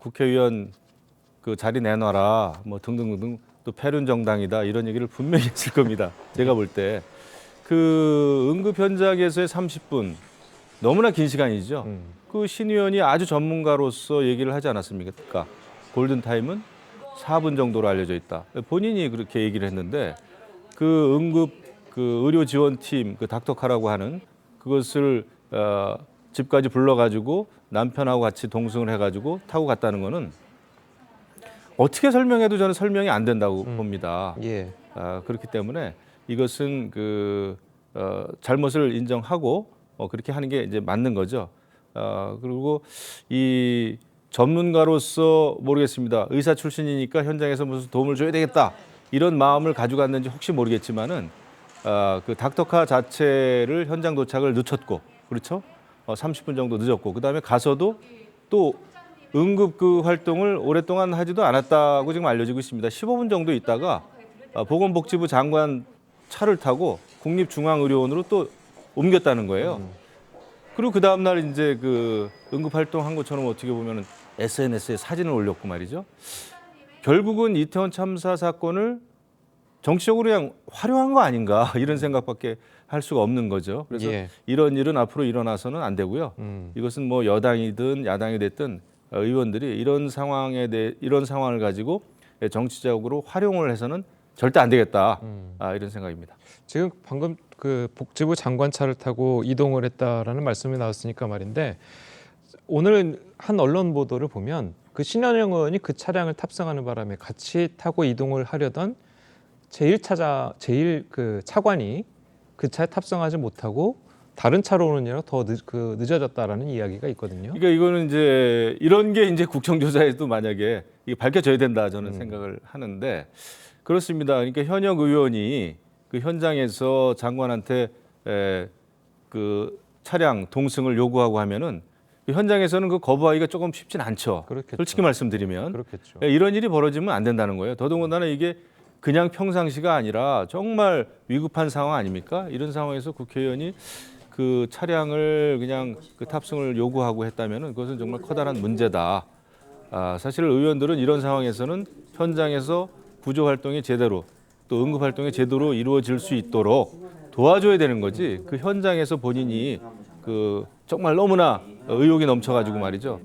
국회의원 그 자리 내놔라 등등등 또 패륜 정당이다 이런 얘기를 분명히 했을 겁니다. 제가 볼 때 그 응급 현장에서의 30분 너무나 긴 시간이죠. 그 신 의원이 아주 전문가로서 얘기를 하지 않았습니까? 골든타임은 4분 정도로 알려져 있다. 본인이 그렇게 얘기를 했는데 그 응급 그 의료지원팀 그 닥터카라고 하는 그것을 집까지 불러가지고 남편하고 같이 동승을 해가지고 타고 갔다는 거는 어떻게 설명해도 저는 설명이 안 된다고 봅니다. 예. 그렇기 때문에 이것은 잘못을 인정하고 그렇게 하는 게 이제 맞는 거죠. 그리고 이 전문가로서 모르겠습니다. 의사 출신이니까 현장에서 무슨 도움을 줘야 되겠다 이런 마음을 가지고 갔는지 혹시 모르겠지만은 그 닥터카 자체를 현장 도착을 늦췄고 그렇죠? 30분 정도 늦었고 그다음에 가서도 또 응급 그 활동을 오랫동안 하지도 않았다고 지금 알려지고 있습니다. 15분 정도 있다가 보건복지부 장관 차를 타고 국립중앙의료원으로 또 옮겼다는 거예요. 그리고 그 다음 날 이제 그 응급활동한 것처럼 어떻게 보면은 SNS에 사진을 올렸고 말이죠. 결국은 이태원 참사 사건을 정치적으로 그냥 활용한 거 아닌가 이런 생각밖에 할 수가 없는 거죠. 그래서 이런 일은 앞으로 일어나서는 안 되고요. 이것은 뭐 여당이든 야당이 됐든 의원들이 이런 상황을 가지고 정치적으로 활용을 해서는 절대 안 되겠다. 이런 생각입니다. 지금 방금 그 복지부 장관 차를 타고 이동을 했다라는 말씀이 나왔으니까 말인데 오늘 한 언론 보도를 보면 그 신현영 의원이 그 차량을 탑승하는 바람에 같이 타고 이동을 하려던 제일 그 차관이 그 차에 탑승하지 못하고 다른 차로 오는 일이라 더 늦어졌다라는 이야기가 있거든요. 그러니까 이거는 이제 이런 게 이제 국정조사에도 만약에 이게 밝혀져야 된다 저는 생각을 하는데 그렇습니다. 그러니까 현역 의원이 그 현장에서 장관한테 그 차량 동승을 요구하고 하면은 그 현장에서는 그 거부하기가 조금 쉽진 않죠. 그렇겠죠. 솔직히 말씀드리면 그렇겠죠. 이런 일이 벌어지면 안 된다는 거예요. 더더군다나 이게 그냥 평상시가 아니라 정말 위급한 상황 아닙니까? 이런 상황에서 국회의원이 그 차량을 그냥 그 탑승을 요구하고 했다면은 그것은 정말 커다란 문제다. 사실 의원들은 이런 상황에서는 현장에서 구조 활동이 제대로 또 응급 활동이 제대로 이루어질 수 있도록 도와줘야 되는 거지. 그 현장에서 본인이 그 정말 너무나 의욕이 넘쳐가지고 말이죠.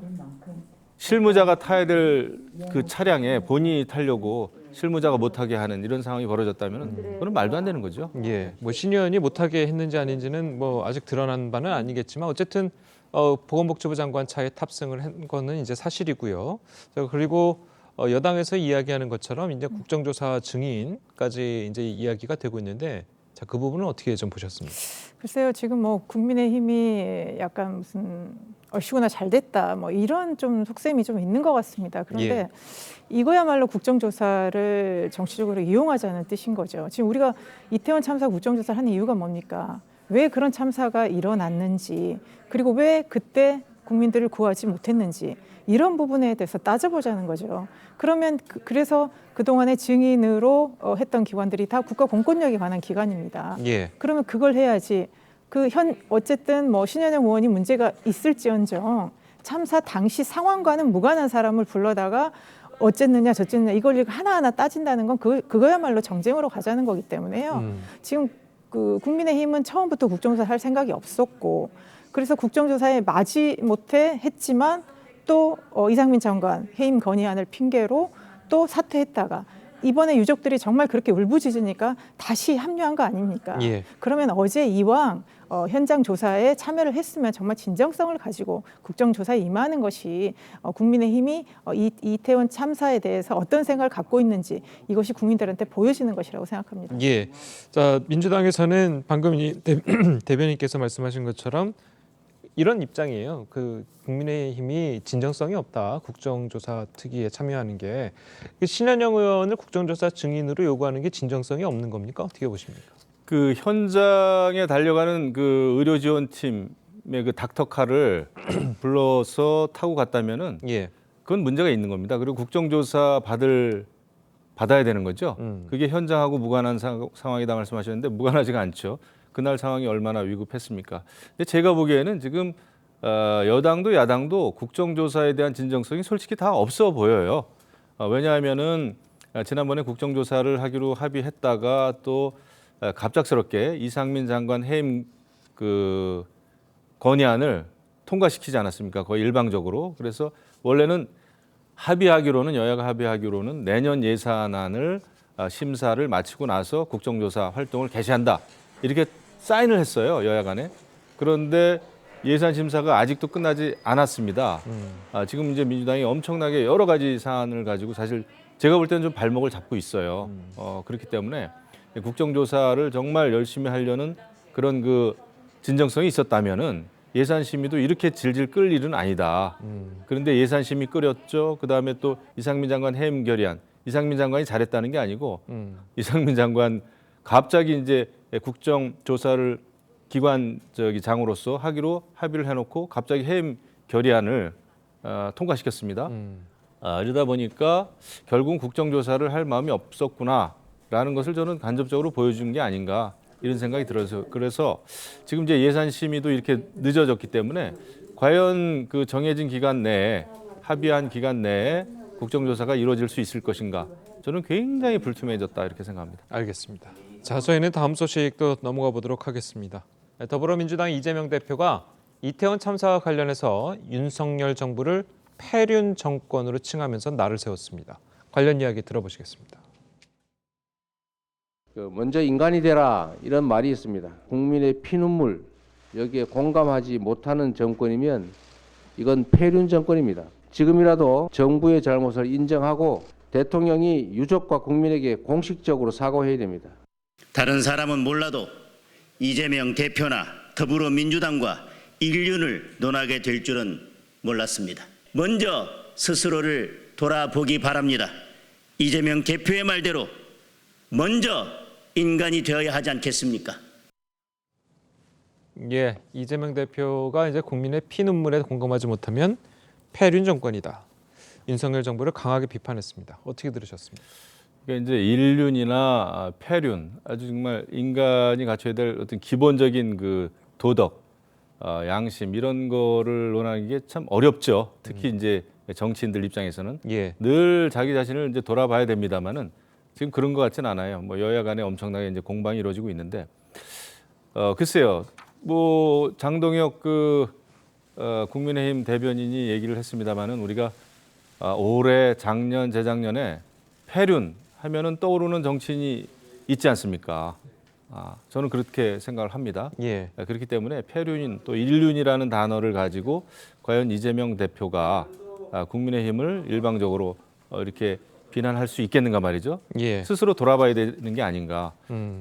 실무자가 타야 될 그 차량에 본인이 타려고 실무자가 못하게 하는 이런 상황이 벌어졌다면 그건 말도 안 되는 거죠. 예, 뭐 신 의원이 못하게 했는지 아닌지는 뭐 아직 드러난 바는 아니겠지만 어쨌든 보건복지부 장관 차에 탑승을 한 거는 이제 사실이고요. 그리고 여당에서 이야기하는 것처럼 이제 국정조사 증인까지 이제 이야기가 되고 있는데 자, 그 부분은 어떻게 좀 보셨습니까? 글쎄요, 지금 뭐 국민의힘이 약간 무슨 얼씨구나 잘 됐다 뭐 이런 좀 속셈이 좀 있는 것 같습니다. 그런데 이거야말로 국정조사를 정치적으로 이용하자는 뜻인 거죠. 지금 우리가 이태원 참사 국정조사를 하는 이유가 뭡니까? 왜 그런 참사가 일어났는지 그리고 왜 그때 국민들을 구하지 못했는지 이런 부분에 대해서 따져보자는 거죠. 그러면 그래서 그동안의 증인으로 했던 기관들이 다 국가 공권력에 관한 기관입니다. 그러면 그걸 해야지. 어쨌든 뭐 신현영 의원이 문제가 있을지언정 참사 당시 상황과는 무관한 사람을 불러다가 어쨌느냐 저쨌느냐 이걸 하나하나 따진다는 건 그거야말로 정쟁으로 가자는 거기 때문에요. 지금 그 국민의힘은 처음부터 국정조사 할 생각이 없었고 그래서 국정조사에 마지못해 했지만 또 이상민 장관 해임 건의안을 핑계로 또 사퇴했다가 이번에 유족들이 정말 그렇게 울부짖으니까 다시 합류한 거 아닙니까? 그러면 어제 이왕 현장 조사에 참여를 했으면 정말 진정성을 가지고 국정조사에 임하는 것이 국민의힘이 이태원 참사에 대해서 어떤 생각을 갖고 있는지 이것이 국민들한테 보여지는 것이라고 생각합니다. 자, 민주당에서는 방금 대변인께서 말씀하신 것처럼 이런 입장이에요. 그 국민의힘이 진정성이 없다. 국정조사 특위에 참여하는 게 신현영 의원을 국정조사 증인으로 요구하는 게 진정성이 없는 겁니까? 어떻게 보십니까? 그 현장에 달려가는 그 의료지원팀의 그 닥터카를 불러서 타고 갔다면은 그건 문제가 있는 겁니다. 그리고 국정조사 받아야 되는 거죠. 그게 현장하고 무관한 상황이다 말씀하셨는데 무관하지가 않죠. 그날 상황이 얼마나 위급했습니까? 근데 제가 보기에는 지금 여당도 야당도 국정조사에 대한 진정성이 솔직히 다 없어 보여요. 왜냐하면은 지난번에 국정조사를 하기로 합의했다가 또 갑작스럽게 이상민 장관 해임 그 건의안을 통과시키지 않았습니까? 거의 일방적으로. 그래서 원래는 여야가 합의하기로는 내년 예산안을 심사를 마치고 나서 국정조사 활동을 개시한다. 이렇게 사인을 했어요, 여야 간에. 그런데 예산 심사가 아직도 끝나지 않았습니다. 지금 이제 민주당이 엄청나게 여러 가지 사안을 가지고 사실 제가 볼 때는 좀 발목을 잡고 있어요. 그렇기 때문에 국정조사를 정말 열심히 하려는 그런 그 진정성이 있었다면은 예산심의도 이렇게 질질 끌 일은 아니다. 그런데 예산심의 끌었죠. 그다음에 또 이상민 장관 해임 결의안. 이상민 장관이 잘했다는 게 아니고 이상민 장관 갑자기 이제 국정조사를 기관 장으로서 하기로 합의를 해놓고 갑자기 해임 결의안을 통과시켰습니다. 이러다 보니까 결국은 국정조사를 할 마음이 없었구나 라는 것을 저는 간접적으로 보여준 게 아닌가 이런 생각이 들어서 그래서 지금 이제 예산 심의도 이렇게 늦어졌기 때문에 과연 그 정해진 기간 내에 합의한 기간 내에 국정조사가 이루어질 수 있을 것인가 저는 굉장히 불투명해졌다 이렇게 생각합니다. 알겠습니다. 자, 저희는 다음 소식도 넘어가 보도록 하겠습니다. 더불어민주당 이재명 대표가 이태원 참사와 관련해서 윤석열 정부를 폐륜 정권으로 칭하면서 날을 세웠습니다. 관련 이야기 들어보시겠습니다. 먼저 인간이 되라 이런 말이 있습니다. 국민의 피눈물 여기에 공감하지 못하는 정권이면 이건 폐륜 정권입니다. 지금이라도 정부의 잘못을 인정하고 대통령이 유족과 국민에게 공식적으로 사과해야 됩니다. 다른 사람은 몰라도 이재명 대표나 더불어민주당과 인륜을 논하게 될 줄은 몰랐습니다. 먼저 스스로를 돌아보기 바랍니다. 이재명 대표의 말대로 먼저 인간이 되어야 하지 않겠습니까? 예, 이재명 대표가 이제 국민의 피눈물에 공감하지 못하면 폐륜 정권이다. 윤석열 정부를 강하게 비판했습니다. 어떻게 들으셨습니까? 그러니까 이제 인륜이나 폐륜 아주 정말 인간이 갖춰야 될 어떤 기본적인 그 도덕, 양심 이런 거를 논하는 게 참 어렵죠. 특히 이제 정치인들 입장에서는 늘 자기 자신을 이제 돌아봐야 됩니다만은 지금 그런 것 같진 않아요. 뭐 여야 간에 엄청나게 이제 공방이 이루어지고 있는데 글쎄요. 뭐 장동혁 국민의힘 대변인이 얘기를 했습니다만은 우리가 올해 작년 재작년에 폐륜 하면은 떠오르는 정치인이 있지 않습니까? 저는 그렇게 생각을 합니다. 그렇기 때문에 폐륜인 또 인륜이라는 단어를 가지고 과연 이재명 대표가 국민의힘을 일방적으로 이렇게 비난할 수 있겠는가 말이죠. 스스로 돌아봐야 되는 게 아닌가.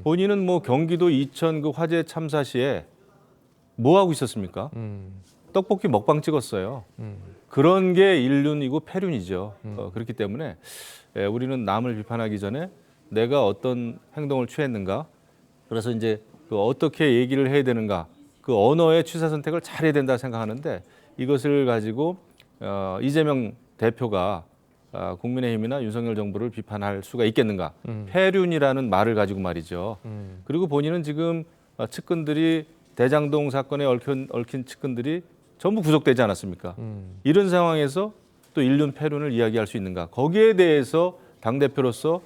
본인은 뭐 경기도 이천 그 화재 참사 시에 뭐 하고 있었습니까? 떡볶이 먹방 찍었어요. 그런 게 인륜이고 폐륜이죠. 그렇기 때문에 우리는 남을 비판하기 전에 내가 어떤 행동을 취했는가, 그래서 이제 그 어떻게 얘기를 해야 되는가, 그 언어의 취사 선택을 잘해야 된다 생각하는데 이것을 가지고 이재명 대표가 국민의힘이나 윤석열 정부를 비판할 수가 있겠는가? 폐륜이라는 말을 가지고 말이죠. 그리고 본인은 지금 측근들이 대장동 사건에 얽힌 측근들이 전부 구속되지 않았습니까? 이런 상황에서 또 인륜 폐륜을 이야기할 수 있는가? 거기에 대해서 당대표로서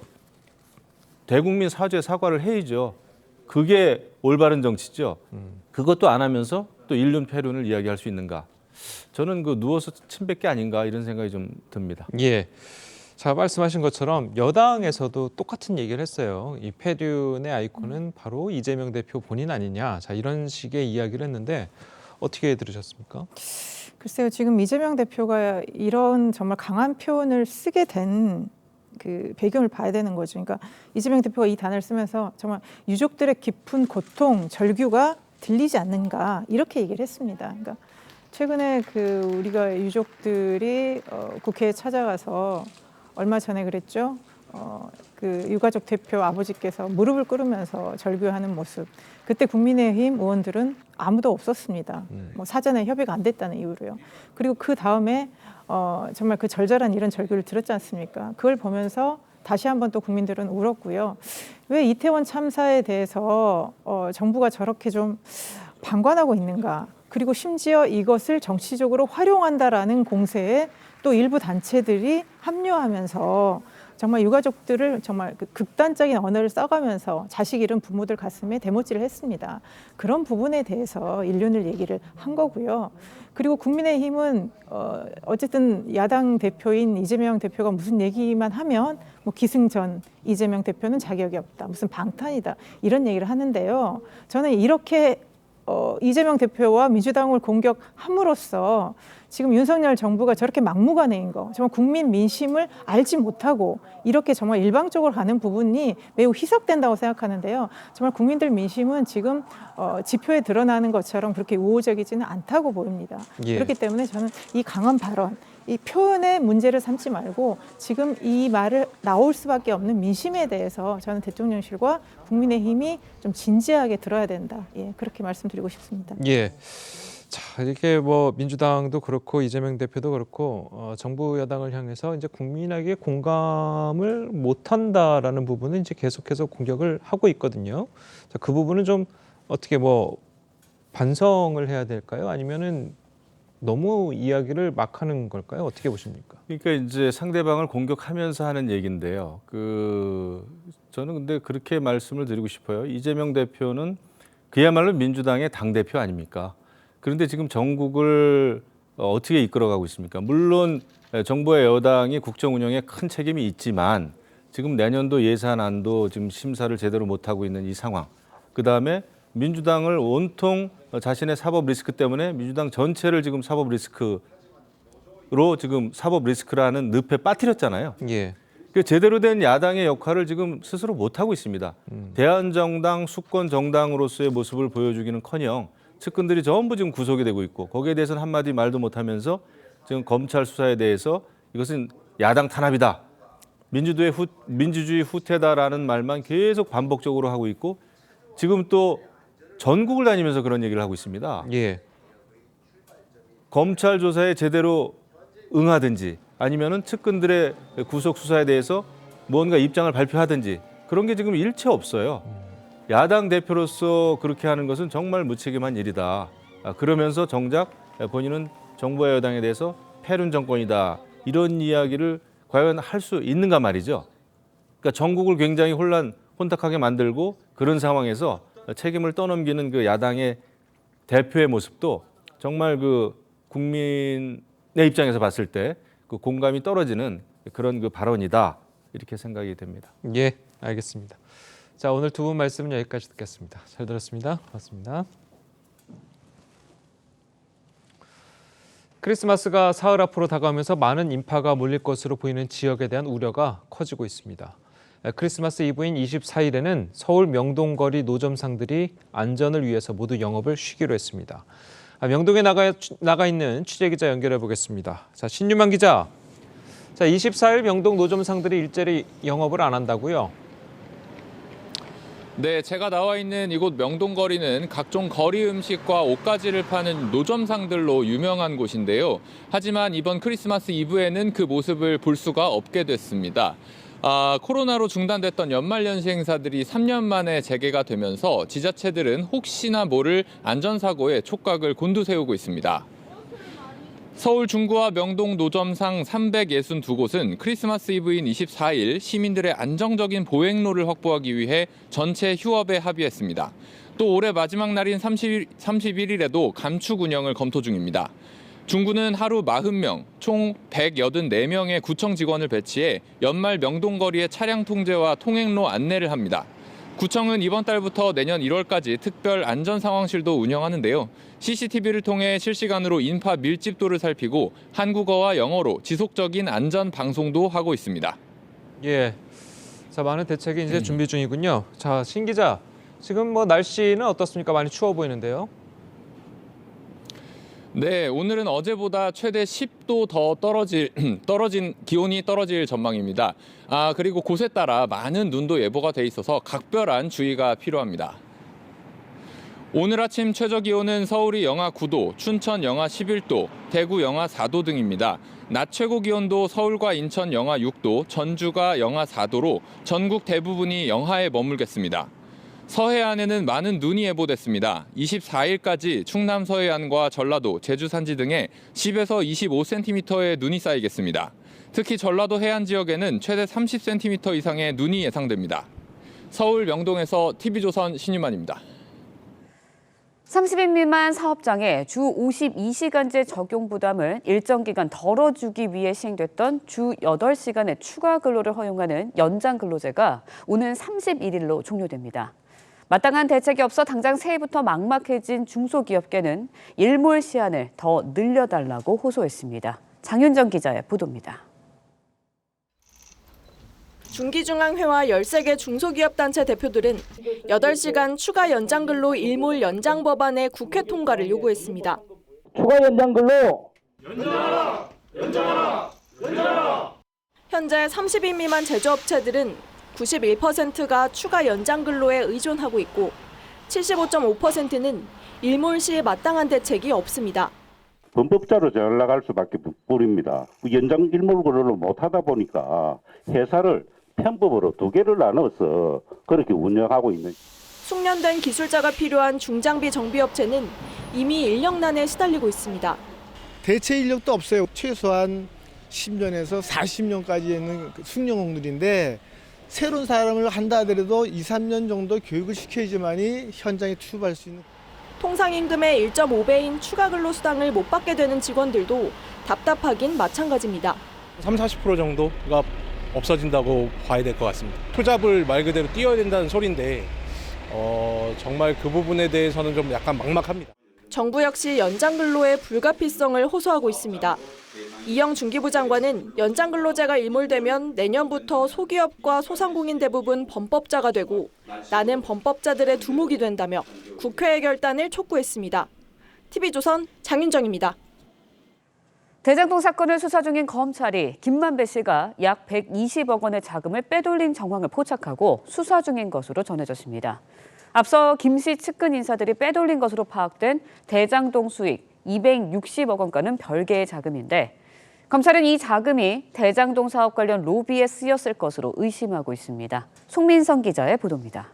대국민 사과를 해야죠. 그게 올바른 정치죠. 그것도 안 하면서 또 인륜 폐륜을 이야기할 수 있는가? 저는 그 누워서 침 뱉기 아닌가 이런 생각이 좀 듭니다. 예. 자, 말씀하신 것처럼 여당에서도 똑같은 얘기를 했어요. 이 폐륜의 아이콘은 바로 이재명 대표 본인 아니냐. 자, 이런 식의 이야기를 했는데 어떻게 들으셨습니까? 글쎄요, 지금 이재명 대표가 이런 정말 강한 표현을 쓰게 된 그 배경을 봐야 되는 거죠. 그러니까 이재명 대표가 이 단어를 쓰면서 정말 유족들의 깊은 고통, 절규가 들리지 않는가 이렇게 얘기를 했습니다. 그러니까 최근에 그 우리가 유족들이 국회에 찾아가서 얼마 전에 그랬죠. 그 유가족 대표 아버지께서 무릎을 꿇으면서 절규하는 모습. 그때 국민의힘 의원들은 아무도 없었습니다. 뭐 사전에 협의가 안 됐다는 이유로요. 그리고 그 다음에 정말 그 절절한 이런 절규를 들었지 않습니까? 그걸 보면서 다시 한번 또 국민들은 울었고요. 왜 이태원 참사에 대해서 정부가 저렇게 좀 방관하고 있는가? 그리고 심지어 이것을 정치적으로 활용한다라는 공세에 또 일부 단체들이 합류하면서 정말 유가족들을 정말 그 극단적인 언어를 써가면서 자식 잃은 부모들 가슴에 대못질을 했습니다. 그런 부분에 대해서 인륜을 얘기를 한 거고요. 그리고 국민의힘은 어쨌든 야당 대표인 이재명 대표가 무슨 얘기만 하면 뭐 기승전 이재명 대표는 자격이 없다, 무슨 방탄이다 이런 얘기를 하는데요. 저는 이렇게 이재명 대표와 민주당을 공격함으로써 지금 윤석열 정부가 저렇게 막무가내인 거, 정말 국민 민심을 알지 못하고 이렇게 정말 일방적으로 가는 부분이 매우 희석된다고 생각하는데요. 정말 국민들 민심은 지금 지표에 드러나는 것처럼 그렇게 우호적이지는 않다고 보입니다. 그렇기 때문에 저는 이 강한 발언, 이 표현의 문제를 삼지 말고 지금 이 말을 나올 수밖에 없는 민심에 대해서 저는 대통령실과 국민의힘이 좀 진지하게 들어야 된다. 그렇게 말씀드리고 싶습니다. 예. 자, 이렇게 뭐 민주당도 그렇고 이재명 대표도 그렇고 정부 여당을 향해서 이제 국민에게 공감을 못한다라는 부분은 이제 계속해서 공격을 하고 있거든요. 자, 그 부분은 좀 어떻게 뭐 반성을 해야 될까요? 아니면은 너무 이야기를 막 하는 걸까요? 어떻게 보십니까? 그러니까 이제 상대방을 공격하면서 하는 얘기인데요. 저는 근데 그렇게 말씀을 드리고 싶어요. 이재명 대표는 그야말로 민주당의 당대표 아닙니까? 그런데 지금 전국을 어떻게 이끌어가고 있습니까? 물론 정부와 여당이 국정 운영에 큰 책임이 있지만 지금 내년도 예산안도 지금 심사를 제대로 못하고 있는 이 상황. 그다음에 민주당을 온통 자신의 사법 리스크 때문에 민주당 전체를 지금 사법 리스크로 지금 사법 리스크라는 늪에 빠뜨렸잖아요. 예. 제대로 된 야당의 역할을 지금 스스로 못하고 있습니다. 대한정당, 수권정당으로서의 모습을 보여주기는커녕 측근들이 전부 지금 구속이 되고 있고 거기에 대해서는 한마디 말도 못하면서 지금 검찰 수사에 대해서 이것은 야당 탄압이다. 민주주의 후퇴다라는 말만 계속 반복적으로 하고 있고 지금 또 전국을 다니면서 그런 얘기를 하고 있습니다. 예. 검찰 조사에 제대로 응하든지 아니면은 측근들의 구속 수사에 대해서 뭔가 입장을 발표하든지 그런 게 지금 일체 없어요. 야당 대표로서 그렇게 하는 것은 정말 무책임한 일이다. 그러면서 정작 본인은 정부와 여당에 대해서 패륜 정권이다. 이런 이야기를 과연 할 수 있는가 말이죠. 그러니까 전국을 굉장히 혼탁하게 만들고 그런 상황에서 책임을 떠넘기는 그 야당의 대표의 모습도 정말 그 국민의 입장에서 봤을 때 그 공감이 떨어지는 그런 그 발언이다. 이렇게 생각이 됩니다. 예, 알겠습니다. 자, 오늘 두 분 말씀은 여기까지 듣겠습니다. 잘 들었습니다. 고맙습니다. 크리스마스가 사흘 앞으로 다가오면서 많은 인파가 몰릴 것으로 보이는 지역에 대한 우려가 커지고 있습니다. 크리스마스 이브인 24일에는 서울 명동거리 노점상들이 안전을 위해서 모두 영업을 쉬기로 했습니다. 명동에 나가 있는 취재기자 연결해 보겠습니다. 자, 신유만 기자. 자, 24일 명동 노점상들이 일제히 영업을 안 한다고요? 네, 제가 나와 있는 이곳 명동거리는 각종 거리 음식과 옷가지를 파는 노점상들로 유명한 곳인데요. 하지만 이번 크리스마스 이브에는 그 모습을 볼 수가 없게 됐습니다. 코로나로 중단됐던 연말연시 행사들이 3년 만에 재개가 되면서 지자체들은 혹시나 모를 안전사고에 촉각을 곤두세우고 있습니다. 서울 중구와 명동 노점상 362곳은 크리스마스 이브인 24일 시민들의 안정적인 보행로를 확보하기 위해 전체 휴업에 합의했습니다. 또 올해 마지막 날인 31일에도 감축 운영을 검토 중입니다. 중구는 하루 40명, 총 184명의 구청 직원을 배치해 연말 명동거리의 차량 통제와 통행로 안내를 합니다. 구청은 이번 달부터 내년 1월까지 특별 안전상황실도 운영하는데요. CCTV를 통해 실시간으로 인파 밀집도를 살피고 한국어와 영어로 지속적인 안전 방송도 하고 있습니다. 예, 자, 많은 대책이 이제 준비 중이군요. 자, 신 기자, 지금 뭐 날씨는 어떻습니까? 많이 추워 보이는데요. 네, 오늘은 어제보다 최대 10도 더 떨어진 기온이 떨어질 전망입니다. 그리고 곳에 따라 많은 눈도 예보가 돼 있어서 각별한 주의가 필요합니다. 오늘 아침 최저 기온은 서울이 영하 9도, 춘천 영하 11도, 대구 영하 4도 등입니다. 낮 최고 기온도 서울과 인천 영하 6도, 전주가 영하 4도로 전국 대부분이 영하에 머물겠습니다. 서해안에는 많은 눈이 예보됐습니다. 24일까지 충남 서해안과 전라도, 제주 산지 등에 10에서 25cm의 눈이 쌓이겠습니다. 특히 전라도 해안 지역에는 최대 30cm 이상의 눈이 예상됩니다. 서울 명동에서 TV조선 신유만입니다. 30인 미만 사업장에 주 52시간제 적용 부담을 일정 기간 덜어주기 위해 시행됐던 주 8시간의 추가 근로를 허용하는 연장 근로제가 오는 31일로 종료됩니다. 마땅한 대책이 없어 당장 새해부터 막막해진 중소기업계는 일몰 시한을 더 늘려달라고 호소했습니다. 장윤정 기자의 보도입니다. 중기중앙회와 13개 중소기업단체 대표들은 8시간 추가 연장근로 일몰 연장 법안의 국회 통과를 요구했습니다. 추가 연장근로 연장하라! 연장하라! 연장하라! 현재 30인 미만 제조업체들은 91%가 추가 연장 근로에 의존하고 있고 75.5%는 일몰 시 마땅한 대책이 없습니다. 범법자로 전락할 수밖에 뿔입니다. 연장 일몰 근로를 못하다 보니까 회사를 편법으로 2개를 나눠서 그렇게 운영하고 있는. 숙련된 기술자가 필요한 중장비 정비업체는 이미 인력난에 시달리고 있습니다. 대체 인력도 없어요. 최소한 10년에서 40년까지 있는 숙련공들인데 새로운 사람을 한다 하더라도 2, 3년 정도 교육을 시켜야지만이 현장에 투입할 수 있는. 통상임금의 1.5배인 추가 근로수당을 못 받게 되는 직원들도 답답하긴 마찬가지입니다. 30-40% 정도가 없어진다고 봐야 될 것 같습니다. 투잡을 말 그대로 뛰어야 된다는 소리인데 정말 그 부분에 대해서는 좀 약간 막막합니다. 정부 역시 연장근로의 불가피성을 호소하고 있습니다. 이영 중기부 장관은 연장근로제가 일몰되면 내년부터 소기업과 소상공인 대부분 범법자가 되고 나는 범법자들의 두목이 된다며 국회의 결단을 촉구했습니다. TV조선 장윤정입니다. 대장동 사건을 수사 중인 검찰이 김만배 씨가 약 120억 원의 자금을 빼돌린 정황을 포착하고 수사 중인 것으로 전해졌습니다. 앞서 김 씨 측근 인사들이 빼돌린 것으로 파악된 대장동 수익 260억 원과는 별개의 자금인데 검찰은 이 자금이 대장동 사업 관련 로비에 쓰였을 것으로 의심하고 있습니다. 송민성 기자의 보도입니다.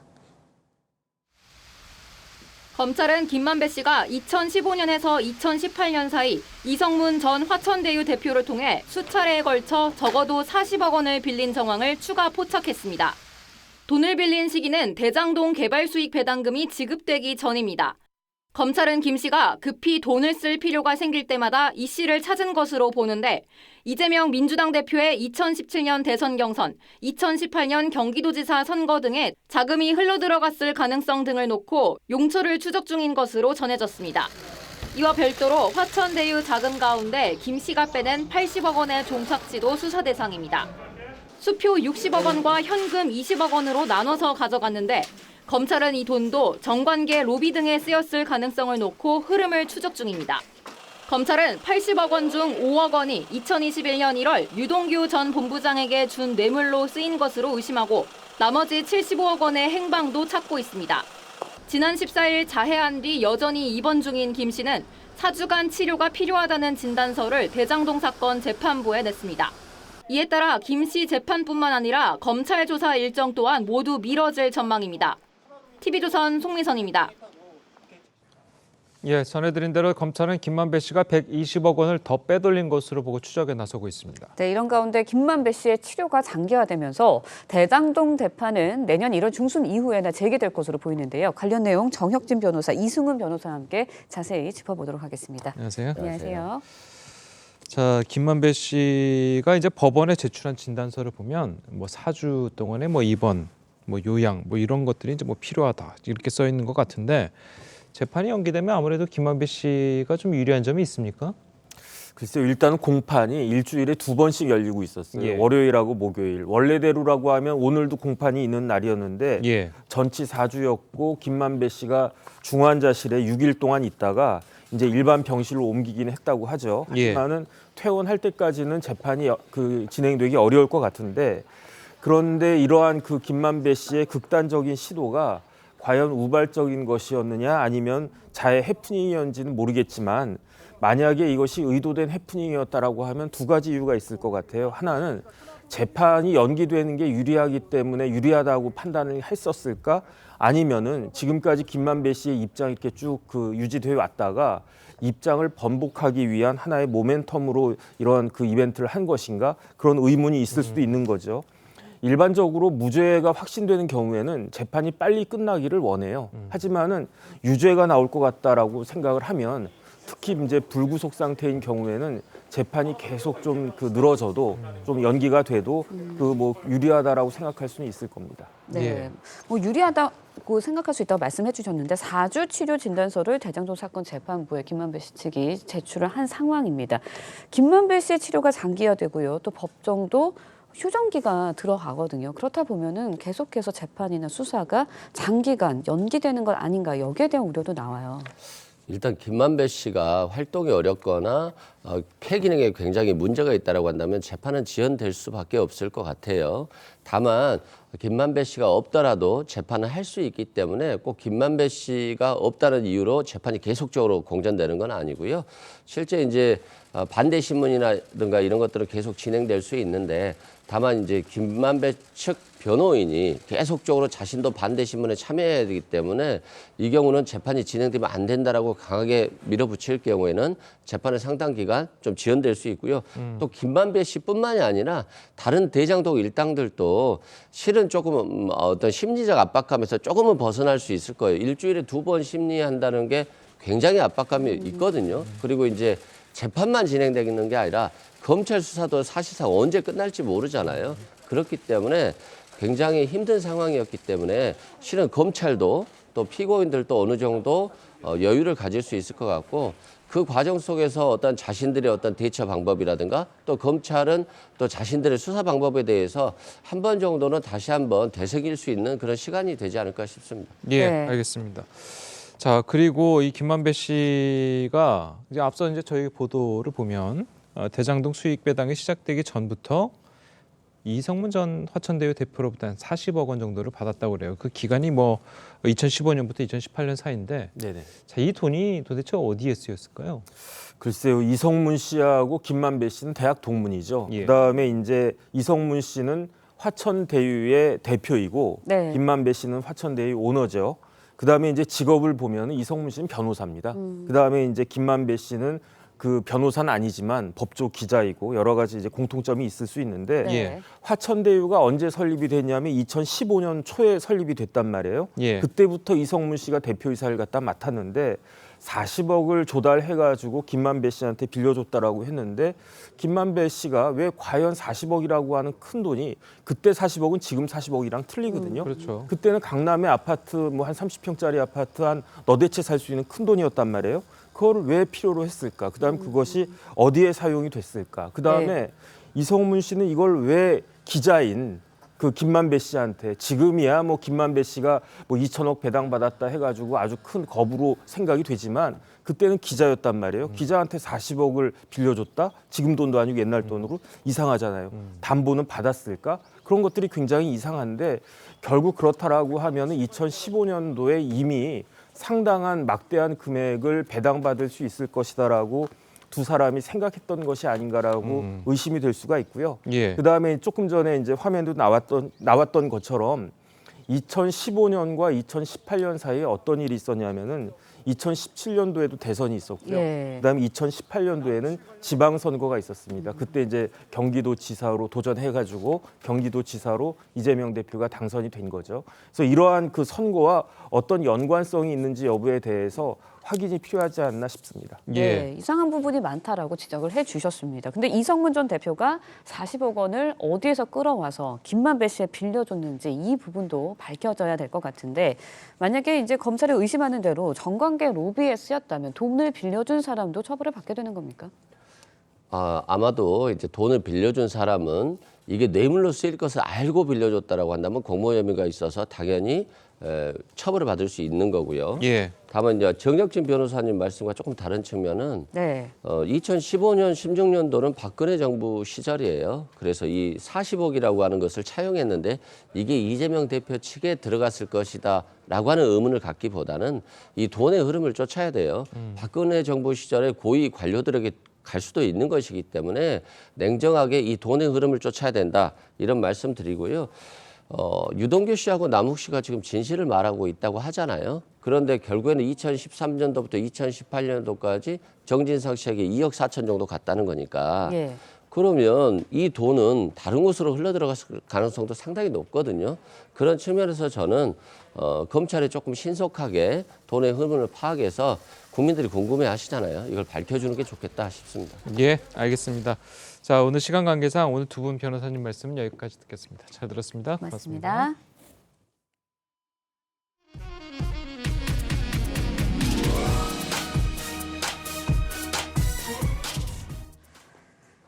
검찰은 김만배 씨가 2015년에서 2018년 사이 이성문 전 화천대유 대표를 통해 수차례에 걸쳐 적어도 40억 원을 빌린 정황을 추가 포착했습니다. 돈을 빌린 시기는 대장동 개발 수익 배당금이 지급되기 전입니다. 검찰은 김 씨가 급히 돈을 쓸 필요가 생길 때마다 이 씨를 찾은 것으로 보는데 이재명 민주당 대표의 2017년 대선 경선, 2018년 경기도지사 선거 등에 자금이 흘러들어갔을 가능성 등을 놓고 용처를 추적 중인 것으로 전해졌습니다. 이와 별도로 화천대유 자금 가운데 김 씨가 빼낸 80억 원의 종착지도 수사 대상입니다. 수표 60억 원과 현금 20억 원으로 나눠서 가져갔는데 검찰은 이 돈도 정관계 로비 등에 쓰였을 가능성을 놓고 흐름을 추적 중입니다. 검찰은 80억 원 중 5억 원이 2021년 1월 유동규 전 본부장에게 준 뇌물로 쓰인 것으로 의심하고 나머지 75억 원의 행방도 찾고 있습니다. 지난 14일 자해한 뒤 여전히 입원 중인 김 씨는 4주간 치료가 필요하다는 진단서를 대장동 사건 재판부에 냈습니다. 이에 따라 김 씨 재판뿐만 아니라 검찰 조사 일정 또한 모두 미뤄질 전망입니다. TV조선 송미선입니다. 예, 전해드린 대로 검찰은 김만배 씨가 120억 원을 더 빼돌린 것으로 보고 추적에 나서고 있습니다. 네, 이런 가운데 김만배 씨의 치료가 장기화되면서 대장동 재판은 내년 1월 중순 이후에나 재개될 것으로 보이는데요. 관련 내용 정혁진 변호사, 이승훈 변호사와 함께 자세히 짚어보도록 하겠습니다. 안녕하세요. 안녕하세요. 자, 김만배 씨가 이제 법원에 제출한 진단서를 보면 뭐 4주 동안에 뭐 입원, 뭐 요양, 뭐 이런 것들이 이제 뭐 필요하다 이렇게 써 있는 것 같은데 재판이 연기되면 아무래도 김만배 씨가 좀 유리한 점이 있습니까? 글쎄요, 일단은 공판이 일주일에 2번씩 열리고 있었어요. 예. 월요일하고 목요일. 원래대로라고 하면 오늘도 공판이 있는 날이었는데 예. 전치 4주였고 김만배 씨가 중환자실에 6일 동안 있다가 이제 일반 병실로 옮기긴 했다고 하죠. 하지만은 퇴원할 때까지는 재판이 진행되기 어려울 것 같은데 그런데 이러한 그 김만배 씨의 극단적인 시도가 과연 우발적인 것이었느냐 아니면 자해 해프닝이었는지는 모르겠지만 만약에 이것이 의도된 해프닝이었다라고 하면 두 가지 이유가 있을 것 같아요. 하나는 재판이 연기되는 게 유리하기 때문에 유리하다고 판단을 했었을까? 아니면은 지금까지 김만배 씨의 입장이 이렇게 쭉 유지되어 왔다가 입장을 번복하기 위한 하나의 모멘텀으로 이러한 그 이벤트를 한 것인가? 그런 의문이 있을 수도 있는 거죠. 일반적으로 무죄가 확신되는 경우에는 재판이 빨리 끝나기를 원해요. 하지만은 유죄가 나올 것 같다라고 생각을 하면 특히 이제 불구속 상태인 경우에는 재판이 계속 좀 늘어져도 좀 연기가 돼도 뭐 유리하다라고 생각할 수는 있을 겁니다. 네, 예. 뭐 유리하다고 생각할 수 있다고 말씀해 주셨는데 4주 치료 진단서를 대장동 사건 재판부에 김만배 씨 측이 제출을 한 상황입니다. 김만배 씨의 치료가 장기화되고요. 또 법정도 휴정기가 들어가거든요. 그렇다 보면은 계속해서 재판이나 수사가 장기간 연기되는 것 아닌가 여기에 대한 우려도 나와요. 일단 김만배 씨가 활동이 어렵거나 폐기능에 굉장히 문제가 있다고 한다면 재판은 지연될 수밖에 없을 것 같아요. 다만 김만배 씨가 없더라도 재판을 할 수 있기 때문에 꼭 김만배 씨가 없다는 이유로 재판이 계속적으로 공전되는 건 아니고요. 실제 이제 반대 신문이라든가 이런 것들은 계속 진행될 수 있는데 다만 이제 김만배 측 변호인이 계속적으로 자신도 반대 신문에 참여해야 되기 때문에 이 경우는 재판이 진행되면 안 된다라고 강하게 밀어붙일 경우에는 재판의 상당 기간 좀 지연될 수 있고요. 또 김만배 씨뿐만이 아니라 다른 대장동 일당들도 실은 조금 어떤 심리적 압박감에서 조금은 벗어날 수 있을 거예요. 일주일에 2번 심리한다는 게 굉장히 압박감이 있거든요. 그리고 이제 재판만 진행되는 게 아니라 검찰 수사도 사실상 언제 끝날지 모르잖아요. 그렇기 때문에 굉장히 힘든 상황이었기 때문에 실은 검찰도 또 피고인들도 어느 정도 여유를 가질 수 있을 것 같고 그 과정 속에서 어떤 자신들의 어떤 대처 방법이라든가 또 검찰은 또 자신들의 수사 방법에 대해서 한 번 정도는 다시 한번 되새길 수 있는 그런 시간이 되지 않을까 싶습니다. 예, 알겠습니다. 자, 그리고 이 김만배 씨가 이제 앞서 이제 저희 보도를 보면 대장동 수익 배당이 시작되기 전부터 이성문 전 화천대유 대표로부터 한 40억 원 정도를 받았다고 그래요. 그 기간이 뭐 2015년부터 2018년 사이인데 네네. 자, 이 돈이 도대체 어디에 쓰였을까요? 글쎄요, 이성문 씨하고 김만배 씨는 대학 동문이죠. 그다음에 이제 이성문 씨는 화천대유의 대표이고 네. 김만배 씨는 화천대유 오너죠. 그다음에 이제 직업을 보면 이성문 씨는 변호사입니다. 그다음에 이제 김만배 씨는 그 변호사는 아니지만 법조 기자이고 여러 가지 이제 공통점이 있을 수 있는데 예. 화천대유가 언제 설립이 됐냐면 2015년 초에 설립이 됐단 말이에요. 예. 그때부터 이성문 씨가 대표이사를 갖다 맡았는데 40억을 조달해가지고 김만배 씨한테 빌려줬다라고 했는데 김만배 씨가 왜 과연 40억이라고 하는 큰 돈이 그때 40억은 지금 40억이랑 틀리거든요. 그렇죠. 그때는 강남의 아파트 뭐 한 30평짜리 아파트 한 너댓 채 살 수 있는 큰 돈이었단 말이에요. 그거를 왜 필요로 했을까? 그다음에 그것이 어디에 사용이 됐을까? 그다음에 이성문 씨는 이걸 왜 기자인 그 김만배 씨한테 지금이야 뭐 김만배 씨가 뭐 2천억 배당 받았다 해가지고 아주 큰 겁으로 생각이 되지만 그때는 기자였단 말이에요. 기자한테 40억을 빌려줬다? 지금 돈도 아니고 옛날 돈으로 이상하잖아요. 담보는 받았을까? 그런 것들이 굉장히 이상한데 결국 그렇다라고 하면은 2015년도에 이미 상당한 막대한 금액을 배당받을 수 있을 것이다라고 두 사람이 생각했던 것이 아닌가라고 의심이 될 수가 있고요. 예. 그다음에 조금 전에 이제 화면도 나왔던 것처럼 2015년과 2018년 사이에 어떤 일이 있었냐면은 2017년도에도 대선이 있었고요. 그다음에 2018년도에는 지방선거가 있었습니다. 그때 이제 경기도지사로 도전해가지고 경기도지사로 이재명 대표가 당선이 된 거죠. 그래서 이러한 그 선거와 어떤 연관성이 있는지 여부에 대해서 확인이 필요하지 않나 싶습니다. 네, 이상한 부분이 많다라고 지적을 해주셨습니다. 근데 이성문 전 대표가 40억 원을 어디에서 끌어와서 김만배 씨에 빌려줬는지 이 부분도 밝혀져야 될 것 같은데 만약에 이제 검찰이 의심하는 대로 정관계 로비에 쓰였다면 돈을 빌려준 사람도 처벌을 받게 되는 겁니까? 아마도 이제 돈을 빌려준 사람은 이게 뇌물로 쓰일 것을 알고 빌려줬다라고 한다면 공모 혐의가 있어서 당연히 처벌을 받을 수 있는 거고요. 예. 다만 이제 정혁진 변호사님 말씀과 조금 다른 측면은 2015년, 16년도는 박근혜 정부 시절이에요. 그래서 이 40억이라고 하는 것을 차용했는데 이게 이재명 대표 측에 들어갔을 것이다라고 하는 의문을 갖기보다는 이 돈의 흐름을 쫓아야 돼요. 박근혜 정부 시절에 고위 관료들에게 갈 수도 있는 것이기 때문에 냉정하게 이 돈의 흐름을 쫓아야 된다 이런 말씀 드리고요. 유동규 씨하고 남욱 씨가 지금 진실을 말하고 있다고 하잖아요. 그런데 결국에는 2013년도부터 2018년도까지 정진상 씨에게 2억 4천 정도 갔다는 거니까 그러면 이 돈은 다른 곳으로 흘러들어갔을 가능성도 상당히 높거든요. 그런 측면에서 저는 검찰이 조금 신속하게 돈의 흐름을 파악해서 국민들이 궁금해하시잖아요. 이걸 밝혀주는 게 좋겠다 싶습니다. 예, 알겠습니다. 자, 오늘 시간 관계상 오늘 두 분 변호사님 말씀은 여기까지 듣겠습니다. 잘 들었습니다. 고맙습니다.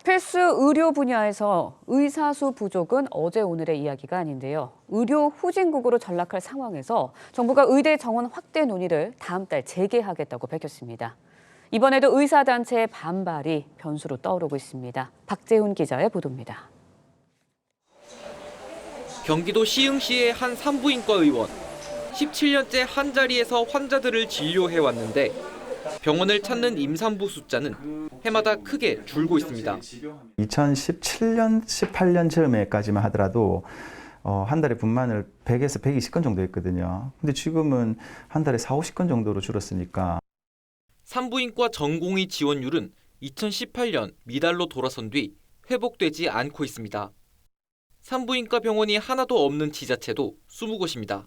필수 의료 분야에서 의사수 부족은 어제 오늘의 이야기가 아닌데요. 의료 후진국으로 전락할 상황에서 정부가 의대 정원 확대 논의를 다음 달 재개하겠다고 밝혔습니다. 이번에도 의사단체의 반발이 변수로 떠오르고 있습니다. 박재훈 기자의 보도입니다. 경기도 시흥시의 한 산부인과 의원. 17년째 한자리에서 환자들을 진료해왔는데 병원을 찾는 임산부 숫자는 해마다 크게 줄고 있습니다. 2017년, 18년 즈음에까지만 하더라도 한 달에 분만을 100에서 120건 정도 했거든요. 근데 지금은 한 달에 40, 50건 정도로 줄었으니까. 산부인과 전공의 지원율은 2018년 미달로 돌아선 뒤 회복되지 않고 있습니다. 산부인과 병원이 하나도 없는 지자체도 20곳입니다.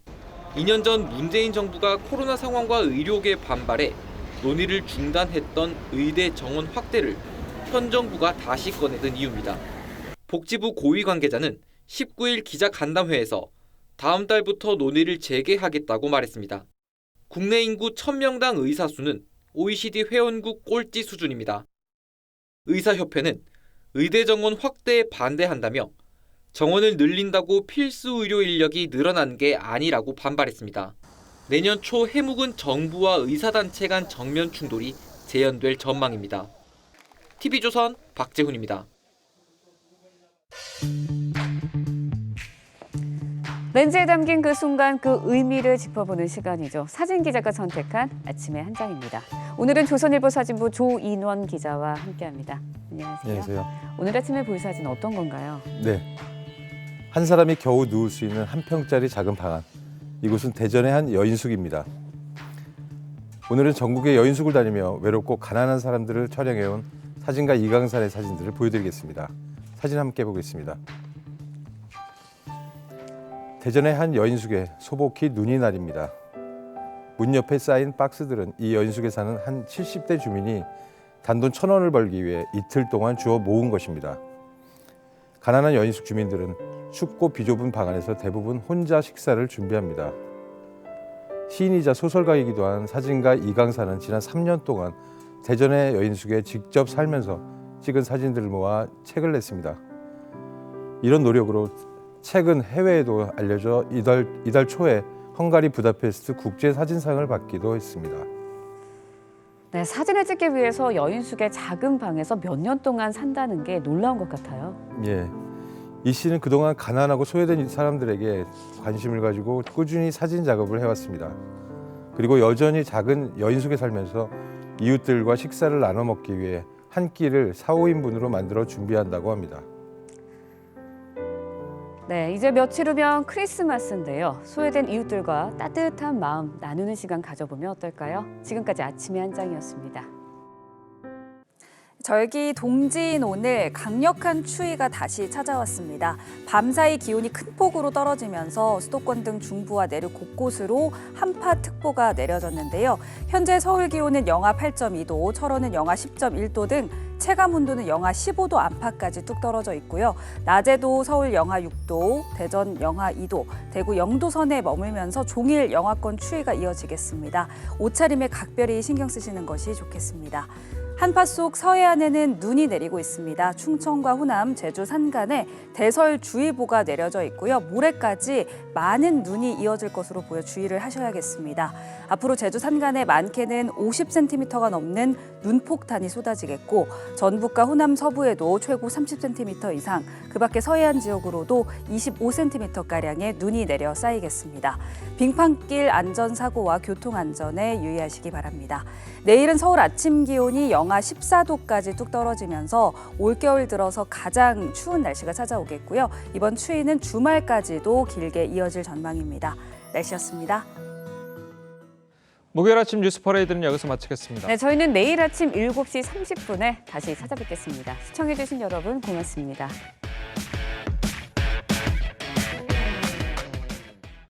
2년 전 문재인 정부가 코로나 상황과 의료계 반발에 논의를 중단했던 의대 정원 확대를 현 정부가 다시 꺼내든 이유입니다. 복지부 고위 관계자는 19일 기자간담회에서 다음 달부터 논의를 재개하겠다고 말했습니다. 국내 인구 1000명당 의사 수는 OECD 회원국 꼴찌 수준입니다. 의사협회는 의대 정원 확대에 반대한다며 정원을 늘린다고 필수 의료 인력이 늘어난 게 아니라고 반발했습니다. 내년 초 해묵은 정부와 의사단체 간 정면 충돌이 재현될 전망입니다. TV조선 박재훈입니다. 렌즈에 담긴 그 순간 그 의미를 짚어보는 시간이죠. 사진 기자가 선택한 아침의 한 장입니다. 오늘은 조선일보 사진부 조인원 기자와 함께합니다. 안녕하세요. 안녕하세요. 오늘 아침에 볼 사진 어떤 건가요? 네, 한 사람이 겨우 누울 수 있는 한 평짜리 작은 방 안. 이곳은 대전의 한 여인숙입니다. 오늘은 전국의 여인숙을 다니며 외롭고 가난한 사람들을 촬영해온 사진가 이강산의 사진들을 보여드리겠습니다. 사진 함께 보겠습니다. 대전의 한 여인숙의 소복히 눈이 날입니다. 문 옆에 쌓인 박스들은 이 여인숙에 사는 한 70대 주민이 단돈 1,000원을 벌기 위해 이틀 동안 주워 모은 것입니다. 가난한 여인숙 주민들은 춥고 비좁은 방 안에서 대부분 혼자 식사를 준비합니다. 시인이자 소설가이기도 한 사진가 이강산은 지난 3년 동안 대전의 여인숙에 직접 살면서 찍은 사진들을 모아 책을 냈습니다. 이런 노력으로 책은 해외에도 알려져 이달 초에 헝가리 부다페스트 국제사진상을 받기도 했습니다. 네, 사진을 찍기 위해서 여인숙의 작은 방에서 몇 년 동안 산다는 게 놀라운 것 같아요. 예, 이 씨는 그동안 가난하고 소외된 사람들에게 관심을 가지고 꾸준히 사진 작업을 해왔습니다. 그리고 여전히 작은 여인숙에 살면서 이웃들과 식사를 나눠 먹기 위해 한 끼를 4, 5인분으로 만들어 준비한다고 합니다. 네, 이제 며칠 후면 크리스마스인데요. 소외된 이웃들과 따뜻한 마음 나누는 시간 가져보면 어떨까요? 지금까지 아침의 한 장이었습니다. 절기 동지인 오늘 강력한 추위가 다시 찾아왔습니다. 밤사이 기온이 큰 폭으로 떨어지면서 수도권 등 중부와 내륙 곳곳으로 한파특보가 내려졌는데요. 현재 서울 기온은 영하 8.2도, 철원은 영하 10.1도 등 체감 온도는 영하 15도 안팎까지 뚝 떨어져 있고요. 낮에도 서울 영하 6도, 대전 영하 2도, 대구 0도 선에 머물면서 종일 영하권 추위가 이어지겠습니다. 옷차림에 각별히 신경 쓰시는 것이 좋겠습니다. 한파 속 서해안에는 눈이 내리고 있습니다. 충청과 호남, 제주 산간에 대설주의보가 내려져 있고요. 모레까지 많은 눈이 이어질 것으로 보여 주의를 하셔야겠습니다. 앞으로 제주 산간에 많게는 50cm가 넘는 눈폭탄이 쏟아지겠고 전북과 호남 서부에도 최고 30cm 이상, 그 밖에 서해안 지역으로도 25cm가량의 눈이 내려 쌓이겠습니다. 빙판길 안전사고와 교통안전에 유의하시기 바랍니다. 내일은 서울 아침 기온이 영하 14도까지 뚝 떨어지면서 올겨울 들어서 가장 추운 날씨가 찾아오겠고요. 이번 추위는 주말까지도 길게 이어질 전망입니다. 날씨였습니다. 목요일 아침 뉴스 퍼레이드는 여기서 마치겠습니다. 네, 저희는 내일 아침 7시 30분에 다시 찾아뵙겠습니다. 시청해주신 여러분 고맙습니다.